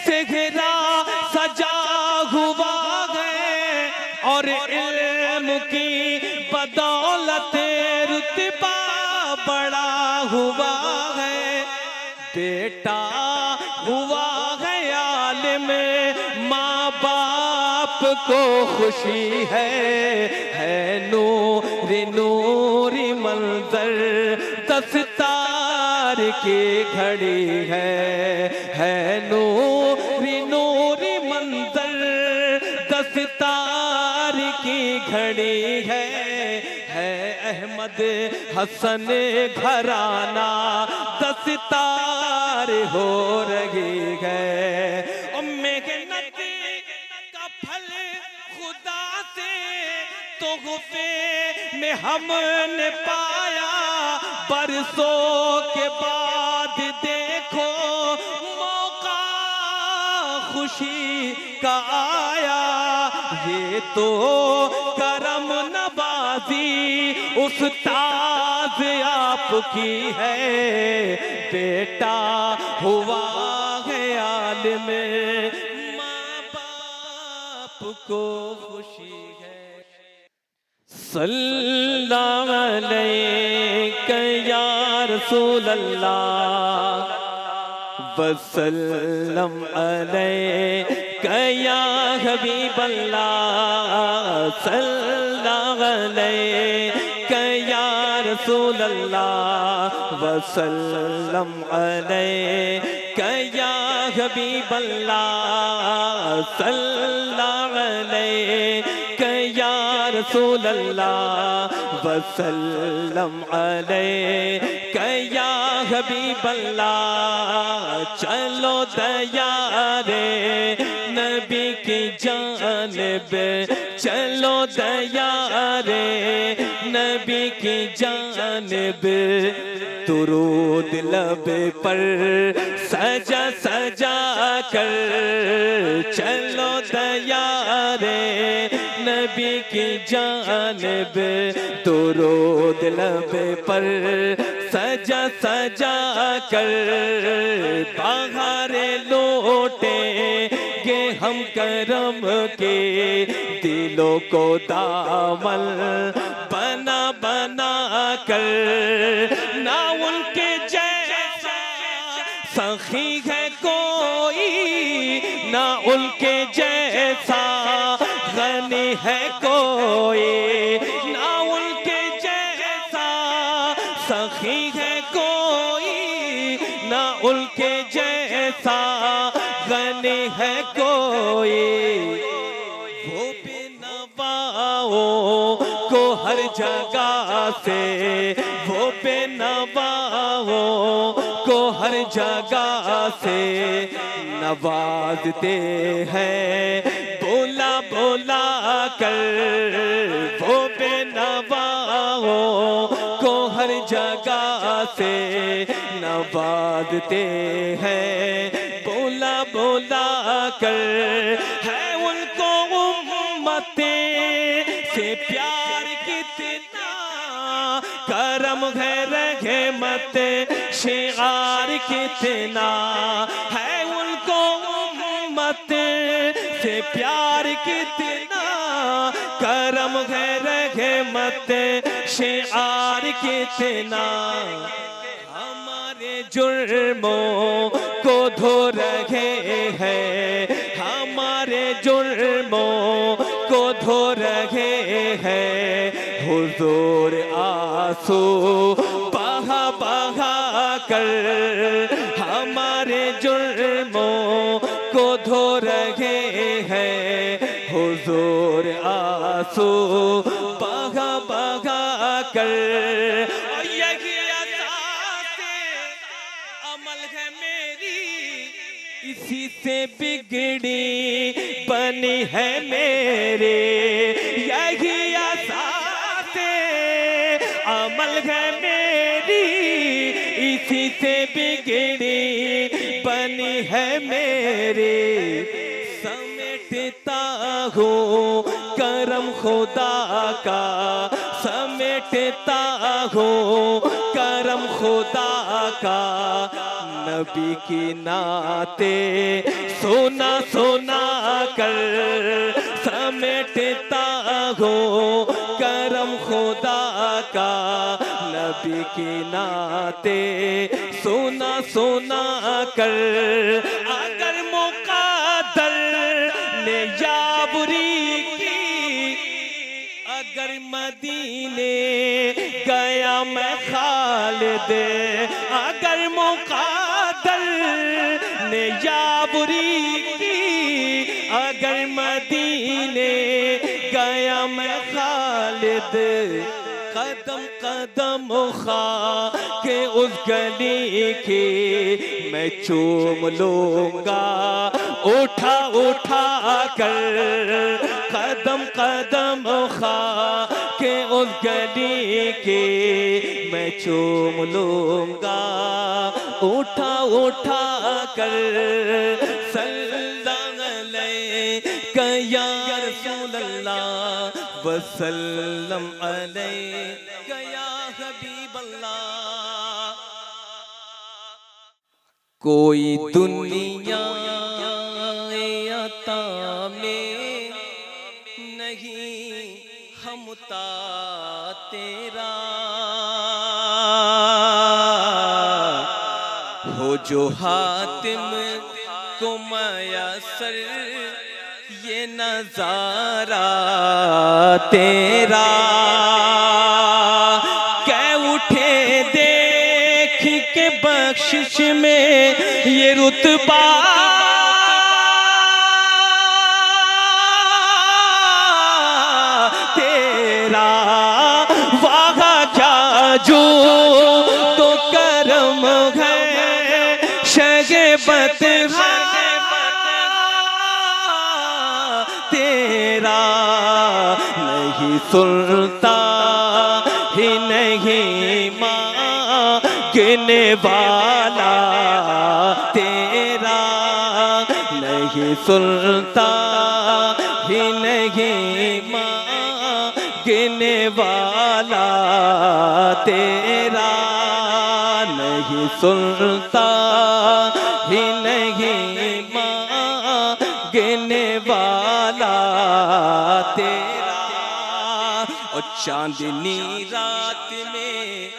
صحرا سجا ہوا ہے اور علم کی بدولت رتبہ بڑا ہوا ہے بیٹا ہوا ہے عالم ماں باپ کو خوشی ہے نوری نوری منظر دستار کی گھڑی ہے نوری نوری منظر دستار کی گھڑی ہے احمد حسن گھرانہ دستار ہو رہی ہے محنت کا پھل خدا سے تحفے میں ہم نے پایا برسوں کے بعد دیکھو موقع خوشی کا آیا یہ تو کرم نوازی استاد آپ کی ہے بیٹا ہوا ہے عالم ماں باپ کو خوشی ہے صلی اللہ علیہ یا رسول اللہ وسلم علیہ یا حبیب اللہ صلی اللہ علیہ یا رسول اللہ وسلم علیہ یا حبیب اللہ صلی اللہ علیہ یا رسول اللہ وسلم علیہ یا حبیب اللہ چلو دیارے نبی کی جانب چلو دیارے نبی کی جانب درود لب پر سجا سجا کر چلو دیارے نبی کی جانب درود لب پر سجا سجا کر بہارے لوٹیں گے ہم کرم کے دلوں کو دامن بنا بنا کر نہ ان کے جیسا سخی ہے کوئی نہ ان کے جیسا غنی ہے کوئی نہ ان کے جیسا سخی ہے کوئی نہ ان کے جیسا غنی ہے کوئی وہ بے نواؤں کو ہر جگہ سے وہ بے نواؤں کو ہر جگہ سے نوازتے ہیں بولا بولا کر وہ بے نواؤں کو ہر جگہ سے نوازتے ہیں بولا بولا کر ہے ان کو امت سے پیار کتنا کرم ہے رحمت شعار کتنا ہے ان کو امت سے پیار کتنا کرم ہے رحمت شعار کتنا ہمارے جرموں کو دھو رہے ہیں، ہمارے جرموں کو دھو رہے ہیں، حضور آنسو بہا بہا کر ہمارے جرموں کو دھو رہے ہیں، حضور آنسو بہا بہا کر۔ اور یہی اساس عمل ہے میری، اسی سے بگڑی بنی ہے میرے، یہی اساس عمل ہے میری، اسی سے بگڑی بنی ہے میرے، سمیٹتا ہوں کرم خدا کا، سمیٹتا ہوں کرم خدا کا، نبی کی نعتیں سنا سنا کر، سمیٹتا ہوں کرم خدا کا، نبی کی نعتیں سنا سنا کر۔ اگر مقدر نے یاوری کی، اگر مدینے گیا میں خالد، اگر مقدر نے یاوری کی، اگر مدینے گیا میں خالد، قدم قدم خاک اس گلی کی میں چوم لوں گا اٹھا اٹھا کر، قدم قدم خاک اس گلی کی میں چوم لوں گا اٹھا اٹھا کر، صلی اللہ علیہ یا رسول اللہ وسلم علیہ یا حبیب اللہ۔ کوئی دنیا عطا میں نہیں ہمتا تیرا، ہو جو حاتم کو میسر یہ نظارہ تیرا، کہ اٹھے دیکھ کے بخشش میں یہ رتبہ، تیرا واہ کیا جو تو کرم ہے، شگبت ہے تیرا، نہیں سنتا ہی نہیں مانگنے والا تیرا، نہیں سنتا ہی نہیں مانگنے والا تیرا، نہیں سنتا ہی نہیں مانگنے والا تیرا۔ اور چاندنی رات میں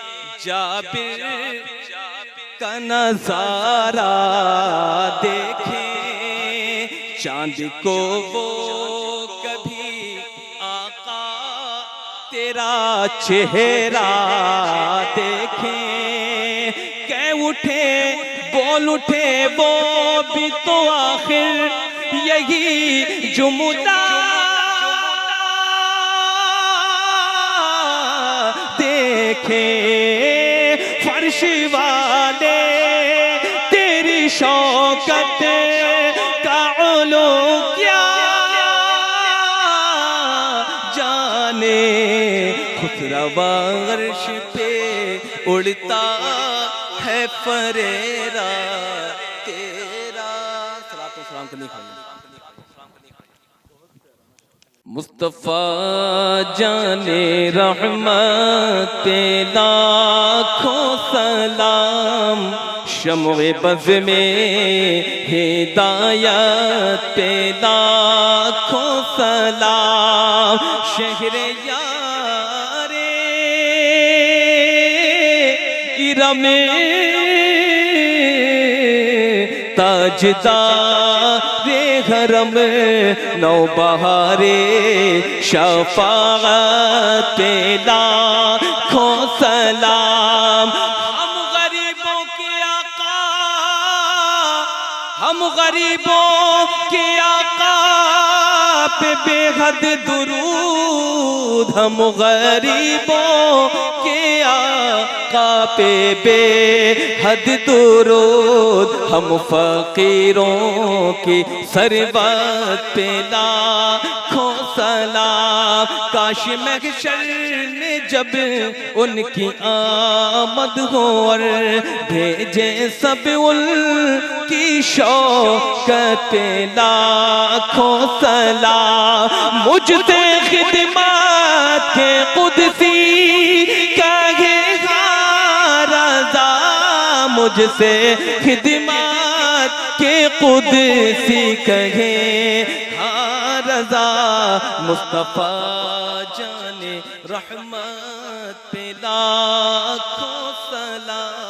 جابر کا نظارہ دیکھیں، چاند کو وہ کبھی آقا تیرا چہرہ دیکھیں، کہ اٹھے بول اٹھے وہ بھی تو آخر یہی جمعہ دیکھیں، فرش والے تیری شوکت کا علو کیا جانے، خسروا عرش پہ اڑتا ہے فریرا تیرا۔ صلاۃ و سلام کرنے کا مصطفیٰ جان رحمت پہ لاکھوں سلام، شمع بز میں ہدایت پہ لاکھوں سلام، شہر یار ارم تاجدار حرم نوبہار شفاعت پہ لاکھوں سلام ہم غریبوں کے آقا ہم غریبوں کے آقا پہ بے حد درود ہم غریبوں کے آقا پہ بے حد درود ہم فقیروں کی ثروت پہ لاکھوں سلام کاش محشر میں جب ان کی آمد ہو اور بھیجے سب ان کی شوکت پہ لاکھوں سلام مجھ سے خدمات کے قدسی کہے گا رضا مجھ سے خدمات کے قدسی کہے ہاں رضا مصطفیٰ جان رحمت پہ لاکھوں سلام